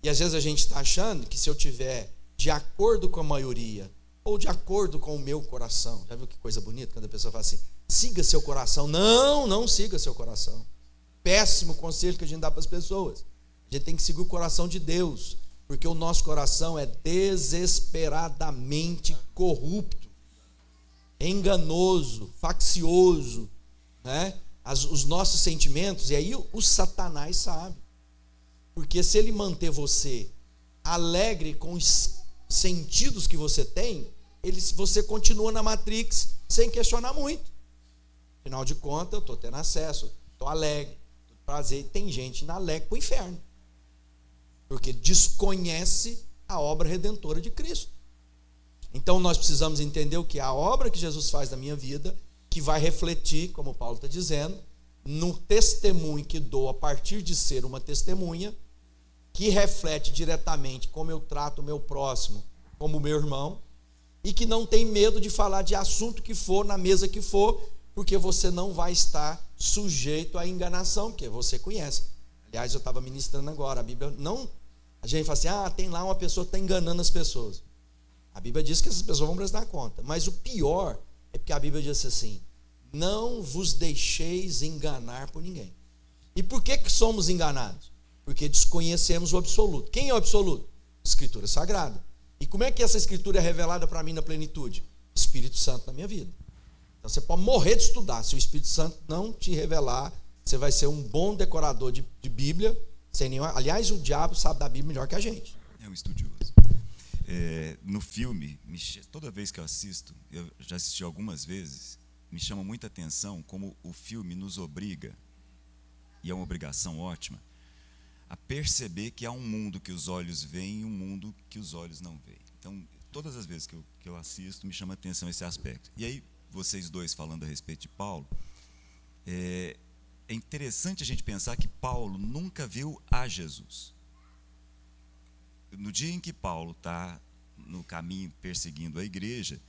E às vezes a gente está achando que se eu tiver de acordo com a maioria, ou de acordo com o meu coração, já viu que coisa bonita quando a pessoa fala assim, siga seu coração. Não, não siga seu coração. Péssimo conselho que a gente dá para as pessoas. A gente tem que seguir o coração de Deus, porque o nosso coração é desesperadamente corrupto, enganoso, faccioso, né? Os nossos sentimentos, e aí o Satanás sabe, porque se ele manter você alegre com os sentidos que você tem, você continua na Matrix sem questionar muito. Afinal de contas, eu estou tendo acesso, estou alegre, estou prazer. Tem gente indo alegre para o inferno, porque desconhece a obra redentora de Cristo. Então nós precisamos entender o que é a obra que Jesus faz na minha vida, que vai refletir, como Paulo está dizendo, no testemunho que dou a partir de ser uma testemunha, que reflete diretamente como eu trato o meu próximo, como o meu irmão, e que não tem medo de falar de assunto que for, na mesa que for, porque você não vai estar sujeito à enganação, porque você conhece. Aliás, eu estava ministrando agora, a Bíblia não... A gente fala assim, tem lá uma pessoa que está enganando as pessoas. A Bíblia diz que essas pessoas vão prestar conta, mas o pior é porque a Bíblia diz assim, não vos deixeis enganar por ninguém. E por que somos enganados? Porque desconhecemos o absoluto. Quem é o absoluto? Escritura Sagrada. E como é que essa Escritura é revelada para mim na plenitude? Espírito Santo na minha vida. Então você pode morrer de estudar, se o Espírito Santo não te revelar, você vai ser um bom decorador de Bíblia, sem nenhuma... Aliás, o diabo sabe da Bíblia melhor que a gente. É um estudioso. No filme, toda vez que eu assisto, eu já assisti algumas vezes, me chama muita atenção como o filme nos obriga, e é uma obrigação ótima, a perceber que há um mundo que os olhos veem e um mundo que os olhos não veem. Então, todas as vezes que eu assisto, me chama a atenção esse aspecto. E aí, vocês dois falando a respeito de Paulo, é interessante a gente pensar que Paulo nunca viu a Jesus. No dia em que Paulo está no caminho perseguindo a igreja,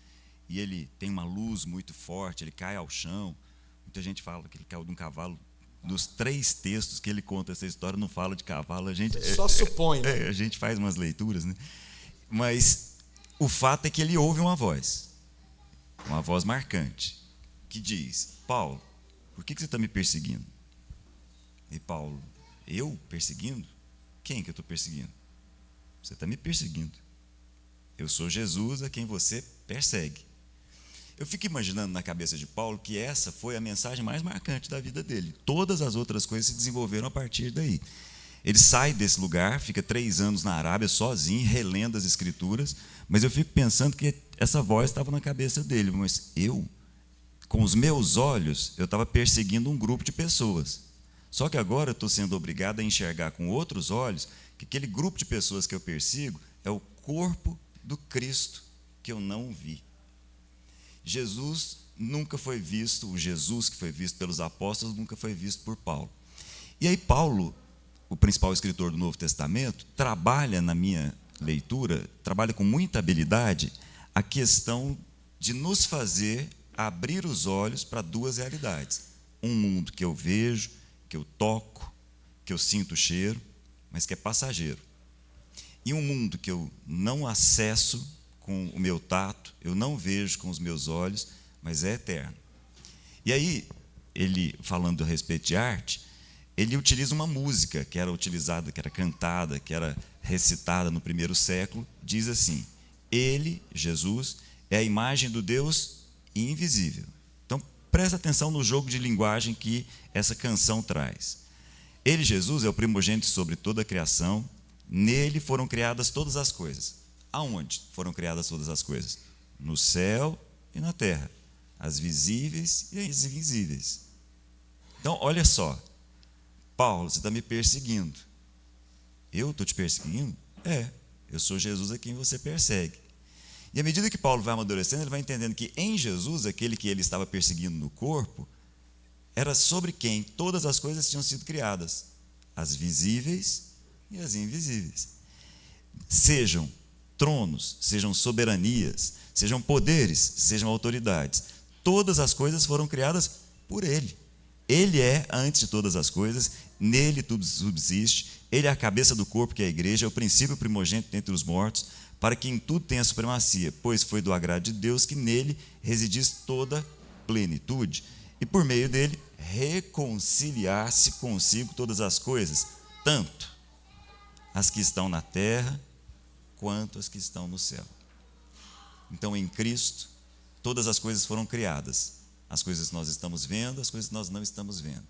e ele tem uma luz muito forte, ele cai ao chão, muita gente fala que ele caiu de um cavalo. Dos 3 textos que ele conta essa história, não fala de cavalo, a gente só supõe, né? A gente faz umas leituras, né? Mas o fato é que ele ouve uma voz marcante, que diz, Paulo, por que você está me perseguindo? E Paulo, eu perseguindo? Quem que eu estou perseguindo? Você está me perseguindo. Eu sou Jesus a quem você persegue. Eu fico imaginando na cabeça de Paulo que essa foi a mensagem mais marcante da vida dele. Todas as outras coisas se desenvolveram a partir daí. Ele sai desse lugar, fica 3 anos na Arábia sozinho, relendo as Escrituras, mas eu fico pensando que essa voz estava na cabeça dele, mas eu, com os meus olhos, eu estava perseguindo um grupo de pessoas. Só que agora eu estou sendo obrigado a enxergar com outros olhos que aquele grupo de pessoas que eu persigo é o corpo do Cristo que eu não vi. Jesus nunca foi visto, o Jesus que foi visto pelos apóstolos nunca foi visto por Paulo. E aí Paulo, o principal escritor do Novo Testamento, trabalha na minha leitura, trabalha com muita habilidade a questão de nos fazer abrir os olhos para duas realidades. Um mundo que eu vejo, que eu toco, que eu sinto o cheiro, mas que é passageiro. E um mundo que eu não acesso com o meu tato, eu não vejo com os meus olhos, mas é eterno. E aí, ele, falando a respeito de arte, ele utiliza uma música que era utilizada, que era cantada, que era recitada no primeiro século, diz assim: ele, Jesus, é a imagem do Deus invisível. Então, presta atenção no jogo de linguagem que essa canção traz. Ele, Jesus, é o primogênito sobre toda a criação, nele foram criadas todas as coisas. Aonde foram criadas todas as coisas? No céu e na terra, as visíveis e as invisíveis. Então, olha só, Paulo, você está me perseguindo. Eu estou te perseguindo? Eu sou Jesus a quem você persegue. E à medida que Paulo vai amadurecendo, ele vai entendendo que em Jesus, aquele que ele estava perseguindo no corpo, era sobre quem todas as coisas tinham sido criadas, as visíveis e as invisíveis. Sejam tronos, sejam soberanias, sejam poderes, sejam autoridades, todas as coisas foram criadas por ele. Ele é antes de todas as coisas, nele tudo subsiste, ele é a cabeça do corpo, que é a igreja, é o princípio primogênito entre os mortos, para que em tudo tenha supremacia, pois foi do agrado de Deus que nele residisse toda plenitude, e por meio dele reconciliar-se consigo todas as coisas, tanto as que estão na terra, quanto as que estão no céu. Então, em Cristo, todas as coisas foram criadas, as coisas que nós estamos vendo, as coisas que nós não estamos vendo.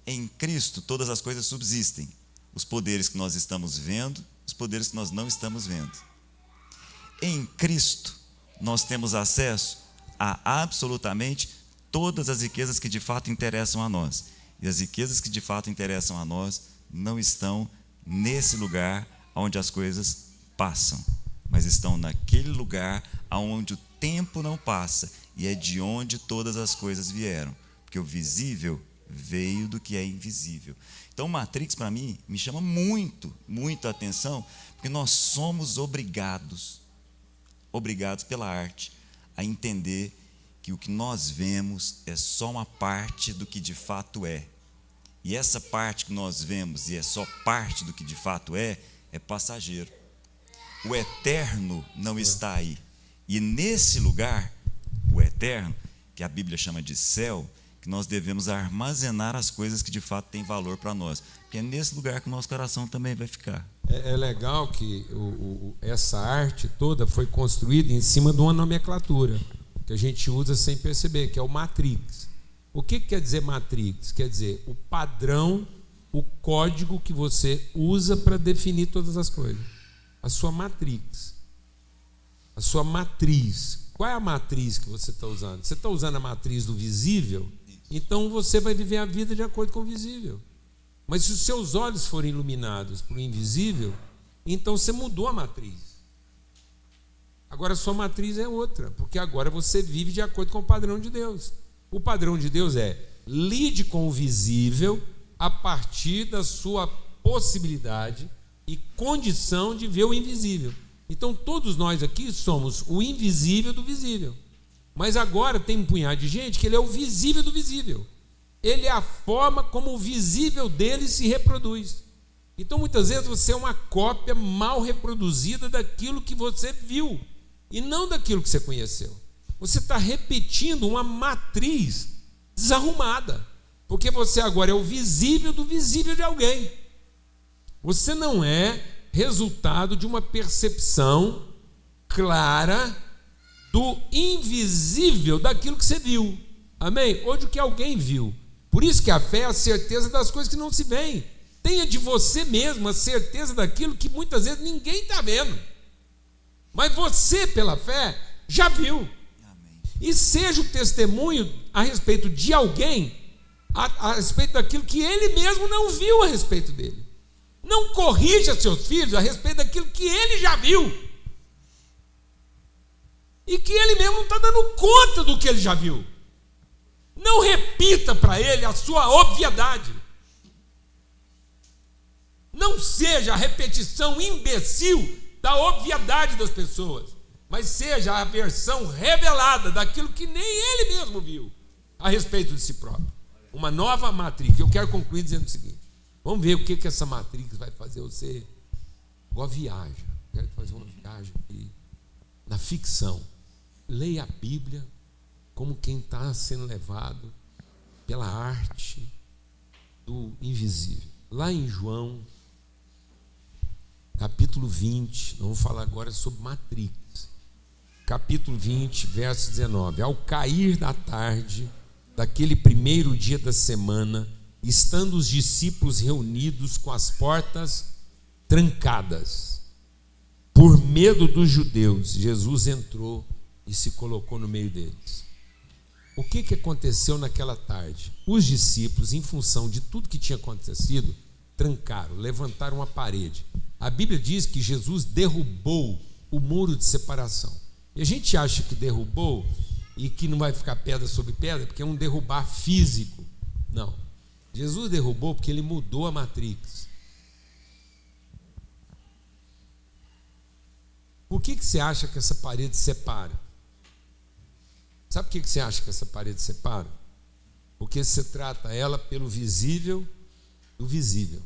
Em Cristo, todas as coisas subsistem, os poderes que nós estamos vendo, os poderes que nós não estamos vendo. Em Cristo, nós temos acesso a absolutamente todas as riquezas que de fato interessam a nós. E as riquezas que de fato interessam a nós não estão nesse lugar onde as coisas passam, mas estão naquele lugar onde o tempo não passa, e é de onde todas as coisas vieram, porque o visível veio do que é invisível. Então, Matrix, para mim, me chama muito a atenção, porque nós somos obrigados pela arte, a entender que o que nós vemos é só uma parte do que de fato é. E essa parte que nós vemos, e é só parte do que de fato é passageiro. O eterno não está aí. E nesse lugar, o eterno, que a Bíblia chama de céu, que nós devemos armazenar as coisas que de fato têm valor para nós. Porque é nesse lugar que o nosso coração também vai ficar. É legal que essa arte toda foi construída em cima de uma nomenclatura que a gente usa sem perceber, que é o Matrix. O que quer dizer Matrix? Quer dizer o padrão, o código que você usa para definir todas as coisas. A sua Matrix. A sua matriz. Qual é a matriz que você está usando? Você está usando a matriz do visível? Então você vai viver a vida de acordo com o visível. Mas se os seus olhos forem iluminados para o invisível, então você mudou a matriz. Agora a sua matriz é outra, porque agora você vive de acordo com o padrão de Deus. O padrão de Deus é: lide com o visível a partir da sua possibilidade e condição de ver o invisível. Então todos nós aqui somos o invisível do visível. Mas agora tem um punhado de gente que ele é o visível do visível. Ele é a forma como o visível dele se reproduz. Então muitas vezes você é uma cópia mal reproduzida daquilo que você viu e não daquilo que você conheceu. Você está repetindo uma matriz desarrumada, porque você agora é o visível do visível de alguém. Você não é resultado de uma percepção clara do invisível daquilo que você viu. Amém? Ou do que alguém viu. Por isso que a fé é a certeza das coisas que não se veem. Tenha de você mesmo a certeza daquilo que muitas vezes ninguém está vendo. Mas você, pela fé, já viu. Amém. E seja o testemunho a respeito de alguém, a respeito daquilo que ele mesmo não viu a respeito dele. Não corrija seus filhos a respeito daquilo que ele já viu. e que ele mesmo não está dando conta do que ele já viu. Não repita para ele a sua obviedade. Não seja a repetição imbecil da obviedade das pessoas, mas seja a versão revelada daquilo que nem ele mesmo viu a respeito de si próprio. Uma nova matrix. Eu quero concluir dizendo o seguinte: vamos ver o que essa matrix vai fazer você. Igual viagem. Quero fazer uma viagem aqui na ficção. Leia a Bíblia como quem está sendo levado pela arte do invisível. Lá em João, capítulo 20, vamos falar agora sobre Matrix. Capítulo 20, verso 19. Ao cair da tarde daquele primeiro dia da semana, estando os discípulos reunidos com as portas trancadas, por medo dos judeus, Jesus entrou e se colocou no meio deles. O que aconteceu naquela tarde? Os discípulos, em função de tudo que tinha acontecido, trancaram, levantaram uma parede. A Bíblia diz que Jesus derrubou o muro de separação. E a gente acha que derrubou e que não vai ficar pedra sobre pedra, porque é um derrubar físico. Não. Jesus derrubou porque ele mudou a matrix. Por que você acha que essa parede separa? Sabe por que você acha que essa parede separa? Porque você trata ela pelo visível do visível.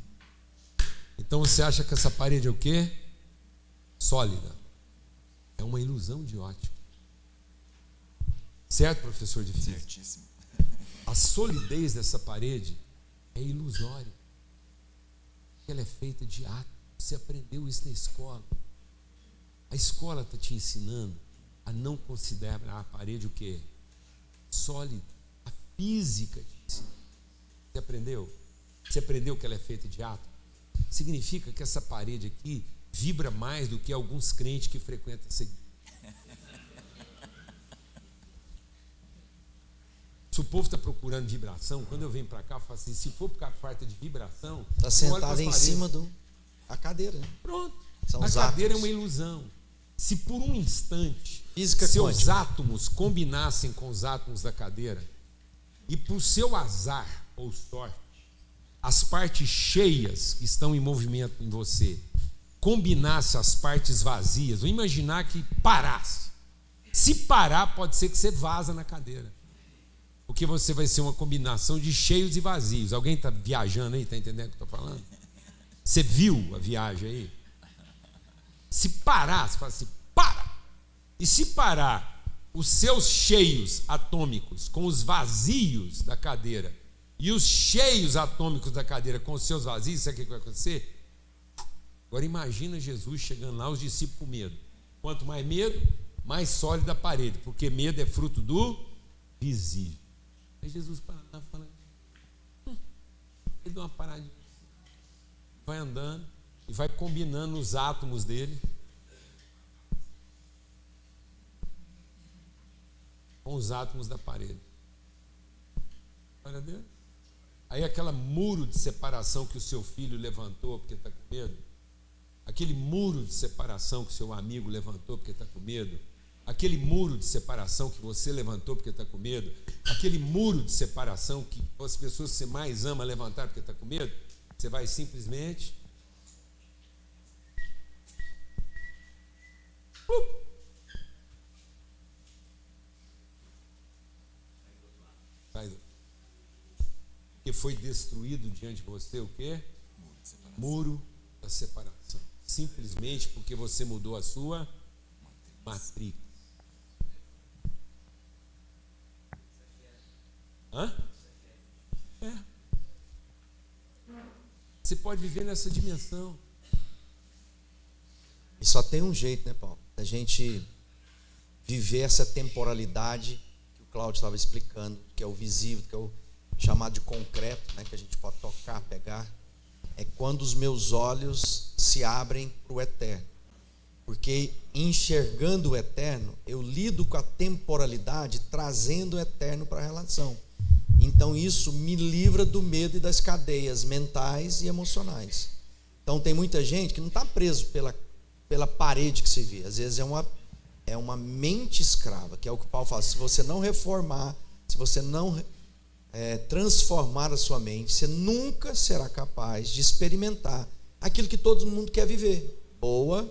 Então você acha que essa parede é o quê? Sólida. É uma ilusão de ótica. Certo, professor de física? Certíssimo. A solidez dessa parede é ilusória. Ela é feita de átomos. Você aprendeu isso na escola. A escola está te ensinando a não considerar a parede o quê? Sólida. A física te ensina. Você aprendeu? Você aprendeu que ela é feita de átomos? Significa que essa parede aqui vibra mais do que alguns crentes que frequentam essa igreja. Se o povo está procurando vibração, quando eu venho para cá, eu falo assim: se for por causa de falta de vibração, está sentado em cima da cadeira. Né? Pronto. São a os cadeira átomos. é uma ilusão. Se por um instante Física seus quântica. átomos combinassem com os átomos da cadeira, e por seu azar ou sorte, as partes cheias que estão em movimento em você combinasse as partes vazias, ou imaginar que parasse. Se parar, pode ser que você vaza na cadeira, porque você vai ser uma combinação de cheios e vazios. Alguém está viajando aí? Está entendendo o que eu estou falando? Você viu a viagem aí? Se parar, você fala assim: para! E se parar os seus cheios atômicos com os vazios da cadeira e os cheios atômicos da cadeira com os seus vazios, sabe o que vai acontecer? Agora imagina Jesus chegando lá, os discípulos com medo. Quanto mais medo, mais sólida a parede, porque medo é fruto do visível. Aí Jesus para lá e fala: ele dá uma paradinha, vai andando e vai combinando os átomos dele com os átomos da parede. Olha a Deus. Aí aquela muro de separação que o seu filho levantou porque está com medo, aquele muro de separação que o seu amigo levantou porque está com medo, aquele muro de separação que você levantou porque está com medo, aquele muro de separação que as pessoas que você mais ama levantaram porque está com medo, você vai simplesmente sai do... Porque foi destruído diante de você o quê? Muro da separação. Simplesmente porque você mudou a sua matrix. Hã? É. Você pode viver nessa dimensão. E só tem um jeito, né, Paulo? Da gente viver essa temporalidade que o Cláudio estava explicando, que é o visível, que é o chamado de concreto, né, que a gente pode tocar, pegar. É quando os meus olhos se abrem para o eterno. Porque enxergando o eterno, eu lido com a temporalidade, trazendo o eterno para a relação. Então isso me livra do medo e das cadeias mentais e emocionais. Então tem muita gente que não está preso pela parede que se vê. Às vezes é é uma mente escrava, que é o que Paulo fala. Se você não reformar, se você não transformar a sua mente, você nunca será capaz de experimentar aquilo que todo mundo quer viver: boa,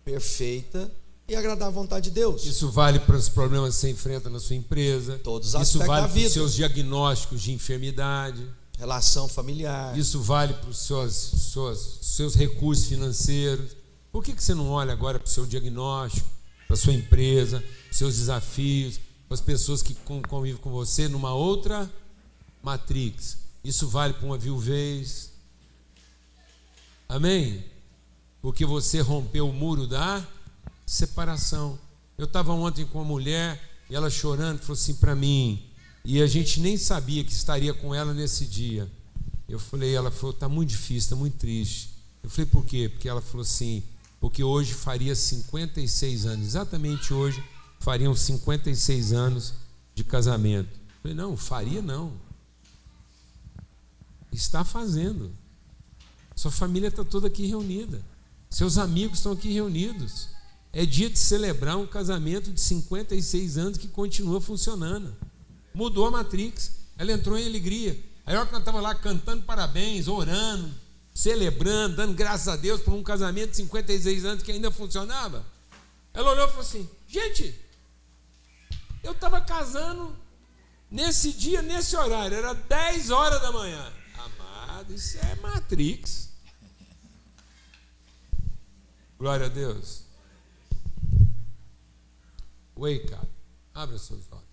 perfeita e agradar à vontade de Deus. Isso vale para os problemas que você enfrenta na sua empresa. Todos os Isso aspectos vale da para vida. os seus diagnósticos de enfermidade. Relação familiar. Isso vale para os seus recursos financeiros. Por que você não olha agora para o seu diagnóstico, para a sua empresa, para os seus desafios, para as pessoas que convivem com você numa outra matrix? Isso vale para uma viuvez. Amém? Porque você rompeu o muro da separação. Eu estava ontem com uma mulher e ela chorando, falou assim para mim, e a gente nem sabia que estaria com ela nesse dia. Ela falou, está muito difícil, está muito triste. Eu falei, por quê? Porque ela falou assim, porque hoje faria 56 anos, exatamente hoje fariam 56 anos de casamento. Eu falei, não, faria não. Está fazendo. Sua família está toda aqui reunida. Seus amigos estão aqui reunidos. É dia de celebrar um casamento de 56 anos que continua funcionando. Mudou a matrix. Ela entrou em alegria. Aí eu estava lá cantando parabéns, orando, celebrando, dando graças a Deus por um casamento de 56 anos que ainda funcionava. Ela olhou e falou assim, gente, eu estava casando nesse dia, nesse horário, era 10 horas da manhã. Amado, isso é matrix. Glória a Deus. Wake up. Abra seus olhos.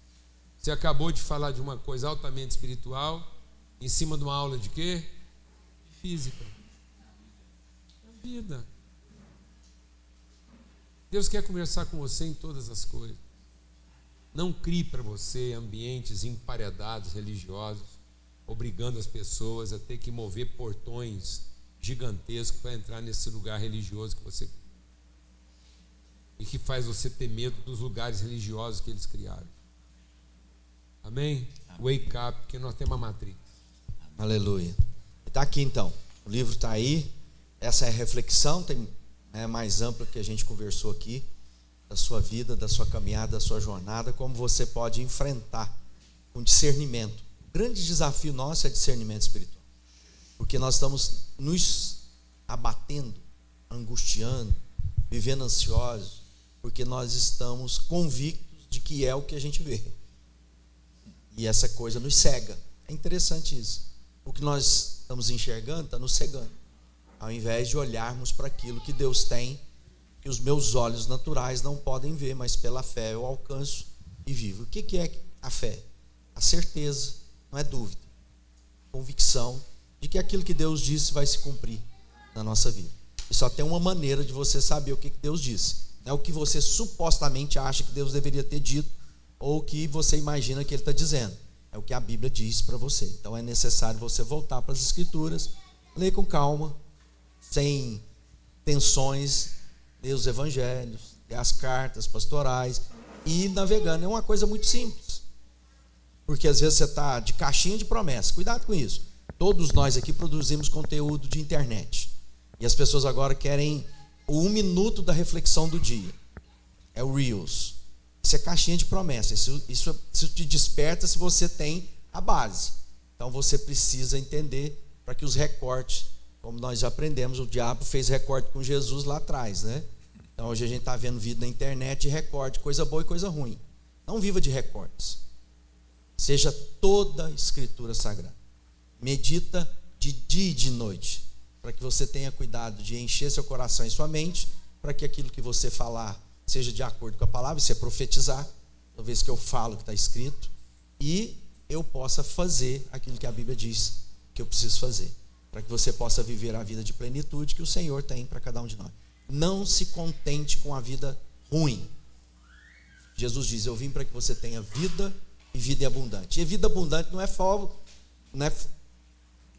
Você acabou de falar de uma coisa altamente espiritual em cima de uma aula de quê? Física. A vida. Deus quer conversar com você em todas as coisas. Não crie para você ambientes emparedados religiosos, obrigando as pessoas a ter que mover portões gigantescos para entrar nesse lugar religioso que você cria. E que faz você ter medo dos lugares religiosos que eles criaram. Amém? Wake up, porque nós temos a matrix. Aleluia. Está aqui então, o livro está aí. Essa é a reflexão, tem mais ampla que a gente conversou aqui, da sua vida, da sua caminhada, da sua jornada, como você pode enfrentar com discernimento. O grande desafio nosso é discernimento espiritual, porque nós estamos nos abatendo, angustiando, vivendo ansiosos, porque nós estamos convictos de que é o que a gente vê, e essa coisa nos cega. É interessante isso. O que nós estamos enxergando está nos cegando, ao invés de olharmos para aquilo que Deus tem, que os meus olhos naturais não podem ver, mas pela fé eu alcanço e vivo. O que é a fé? A certeza, não é dúvida, convicção de que aquilo que Deus disse vai se cumprir na nossa vida. E só tem uma maneira de você saber o que Deus disse. Não é o que você supostamente acha que Deus deveria ter dito, ou o que você imagina que Ele está dizendo. É o que a Bíblia diz para você. Então é necessário você voltar para as Escrituras, ler com calma, sem tensões, ler os evangelhos, ler as cartas pastorais e ir navegando. É uma coisa muito simples, porque às vezes você está de caixinha de promessa. Cuidado com isso. Todos nós aqui produzimos conteúdo de internet, e as pessoas agora querem o 1 minuto da reflexão do dia. É o Reels. Isso é caixinha de promessa. Isso te desperta se você tem a base. Então você precisa entender para que os recortes, como nós já aprendemos, o diabo fez recorte com Jesus lá atrás, né? Então hoje a gente está vendo vídeo na internet de recorte, coisa boa e coisa ruim. Não viva de recortes. Seja toda a Escritura Sagrada. Medita de dia e de noite, para que você tenha cuidado de encher seu coração e sua mente, para que aquilo que você falar seja de acordo com a palavra. Isso é profetizar, toda vez que eu falo que está escrito, e eu possa fazer aquilo que a Bíblia diz que eu preciso fazer, para que você possa viver a vida de plenitude que o Senhor tem para cada um de nós. Não se contente com a vida ruim. Jesus diz, eu vim para que você tenha vida e vida abundante. E vida abundante não é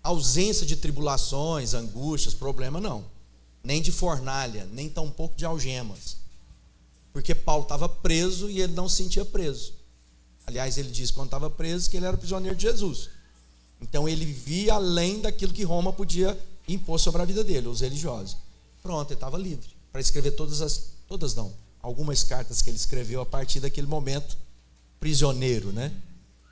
ausência de tribulações, angústias, problema, não. Nem de fornalha, nem tampouco de algemas. Porque Paulo estava preso e ele não se sentia preso. Aliás, ele diz quando estava preso que ele era prisioneiro de Jesus. Então ele via além daquilo que Roma podia impor sobre a vida dele, os religiosos. Pronto, ele estava livre para escrever algumas cartas que ele escreveu a partir daquele momento prisioneiro, né?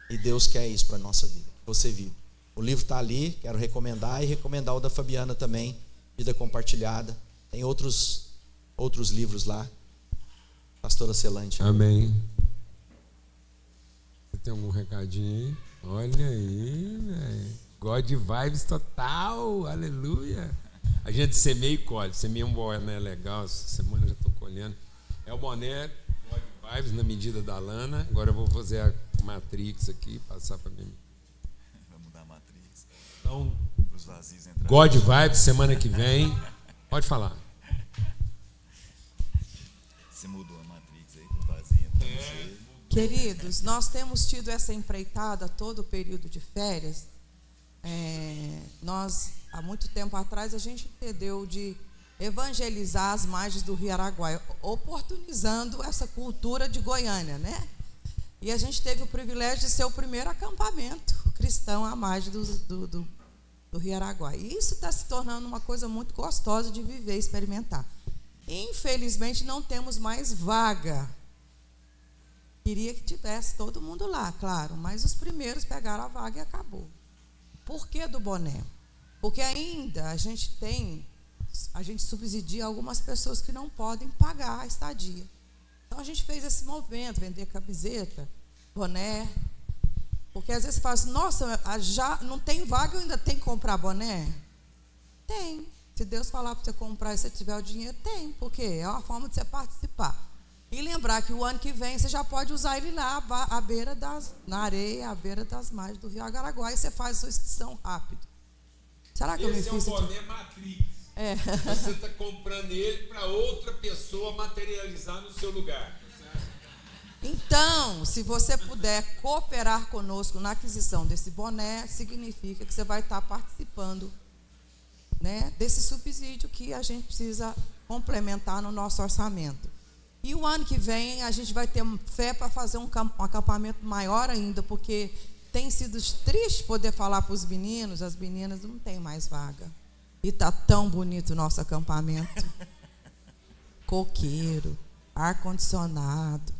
E Deus quer isso para a nossa vida, que você vive. O livro está ali, quero recomendar, e recomendar o da Fabiana também, Vida Compartilhada. Tem outros livros lá. Pastora Celante. Amém. Você tem algum recadinho aí? Olha aí, velho. God vibes total, aleluia. A gente semeia e colhe. Semeia um boné legal, essa semana já estou colhendo. É o boné God vibes na medida da lana. Agora eu vou fazer a matrix aqui, passar para mim. Vai mudar a matriz. Então, Os vazios entrarem. God vibes semana que vem. Pode falar. Você mudou a matriz aí pro vazio entrar. Queridos, nós temos tido essa empreitada todo o período de férias. Nós, há muito tempo atrás, a gente entendeu de evangelizar as margens do Rio Araguaia, oportunizando essa cultura de Goiânia, né? E a gente teve o privilégio de ser o primeiro acampamento cristão à margem do Rio Araguaia. E isso está se tornando uma coisa muito gostosa de viver e experimentar. Infelizmente, não temos mais vaga. Queria que tivesse todo mundo lá, claro, mas os primeiros pegaram a vaga e acabou. Por que do boné? Porque ainda a gente subsidia algumas pessoas que não podem pagar a estadia. Então a gente fez esse movimento, vender camiseta, boné, porque às vezes você fala assim, nossa, já não tem vaga, eu ainda tenho que comprar boné? Tem. Se Deus falar para você comprar e você tiver o dinheiro, tem, porque é uma forma de você participar. E lembrar que o ano que vem você já pode usar ele lá à beira na areia, à beira das margens do Rio Araguaia, e você faz a sua inscrição rápido. Será que eu me fiz? Esse é um boné matrix. Você está comprando ele para outra pessoa materializar no seu lugar. Então, se você puder cooperar conosco na aquisição desse boné, significa que você vai estar participando, né, desse subsídio que a gente precisa complementar no nosso orçamento. E o ano que vem a gente vai ter fé para fazer um acampamento maior ainda, porque tem sido triste poder falar para os meninos, as meninas não tem mais vaga. E está tão bonito o nosso acampamento. Coqueiro, ar-condicionado,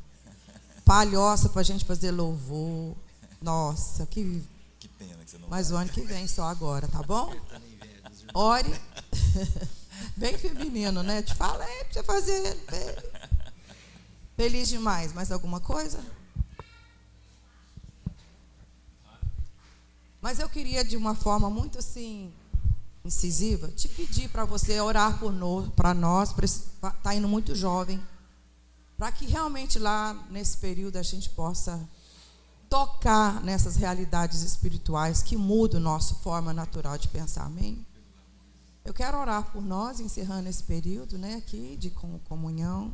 palhoça para a gente fazer louvor. Nossa, que pena que você não mas o ano que vem só agora, tá bom? Ore. Bem feminino, né? Te falei para você fazer. Feliz demais. Mais alguma coisa? Mas eu queria, de uma forma muito assim, incisiva, te pedir para você orar para nós, está indo muito jovem, para que realmente lá, nesse período, a gente possa tocar nessas realidades espirituais que mudam nossa forma natural de pensar. Amém? Eu quero orar por nós, encerrando esse período, né, aqui de comunhão,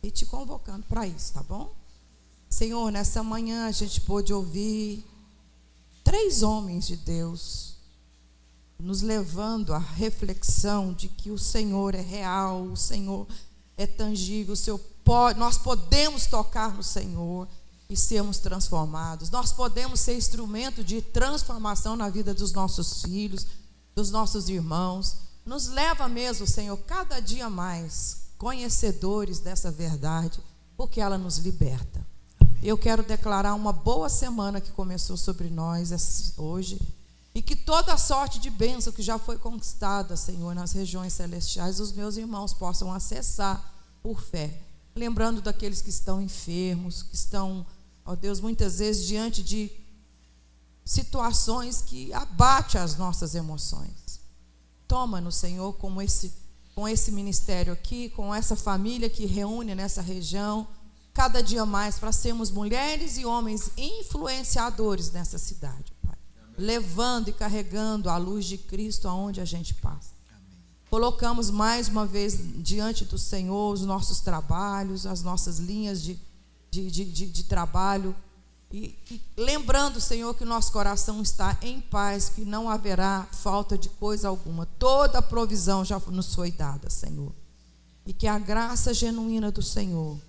e te convocando para isso, tá bom? Senhor, nessa manhã a gente pôde ouvir 3 homens de Deus nos levando à reflexão de que o Senhor é real, o Senhor é tangível, nós podemos tocar no Senhor e sermos transformados. Nós podemos ser instrumento de transformação na vida dos nossos filhos, dos nossos irmãos. Nos leva mesmo, Senhor, cada dia mais conhecedores dessa verdade, porque ela nos liberta. Eu quero declarar uma boa semana que começou sobre nós hoje, e que toda a sorte de bênção que já foi conquistada, Senhor, nas regiões celestiais, os meus irmãos possam acessar por fé. Lembrando daqueles que estão enfermos, que estão, ó Deus, muitas vezes diante de situações que abatem as nossas emoções. Toma-nos, Senhor, com esse ministério aqui, com essa família que reúne nessa região, cada dia mais, para sermos mulheres e homens influenciadores nessa cidade, Pai. Levando e carregando a luz de Cristo aonde a gente passa. Amém. Colocamos mais uma vez diante do Senhor os nossos trabalhos, as nossas linhas de trabalho, e lembrando, Senhor, que o nosso coração está em paz, que não haverá falta de coisa alguma. Toda a provisão já nos foi dada, Senhor. E que a graça genuína do Senhor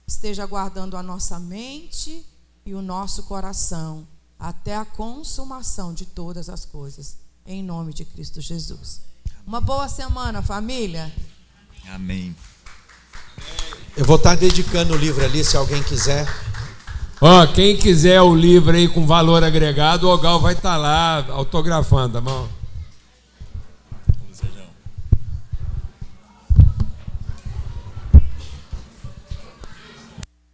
esteja guardando a nossa mente e o nosso coração até a consumação de todas as coisas, em nome de Cristo Jesus. Uma boa semana, família. Amém. Amém. Eu vou estar dedicando o livro ali, se alguém quiser. Ó, quem quiser o livro aí com valor agregado, o Ogal vai estar lá autografando, tá bom?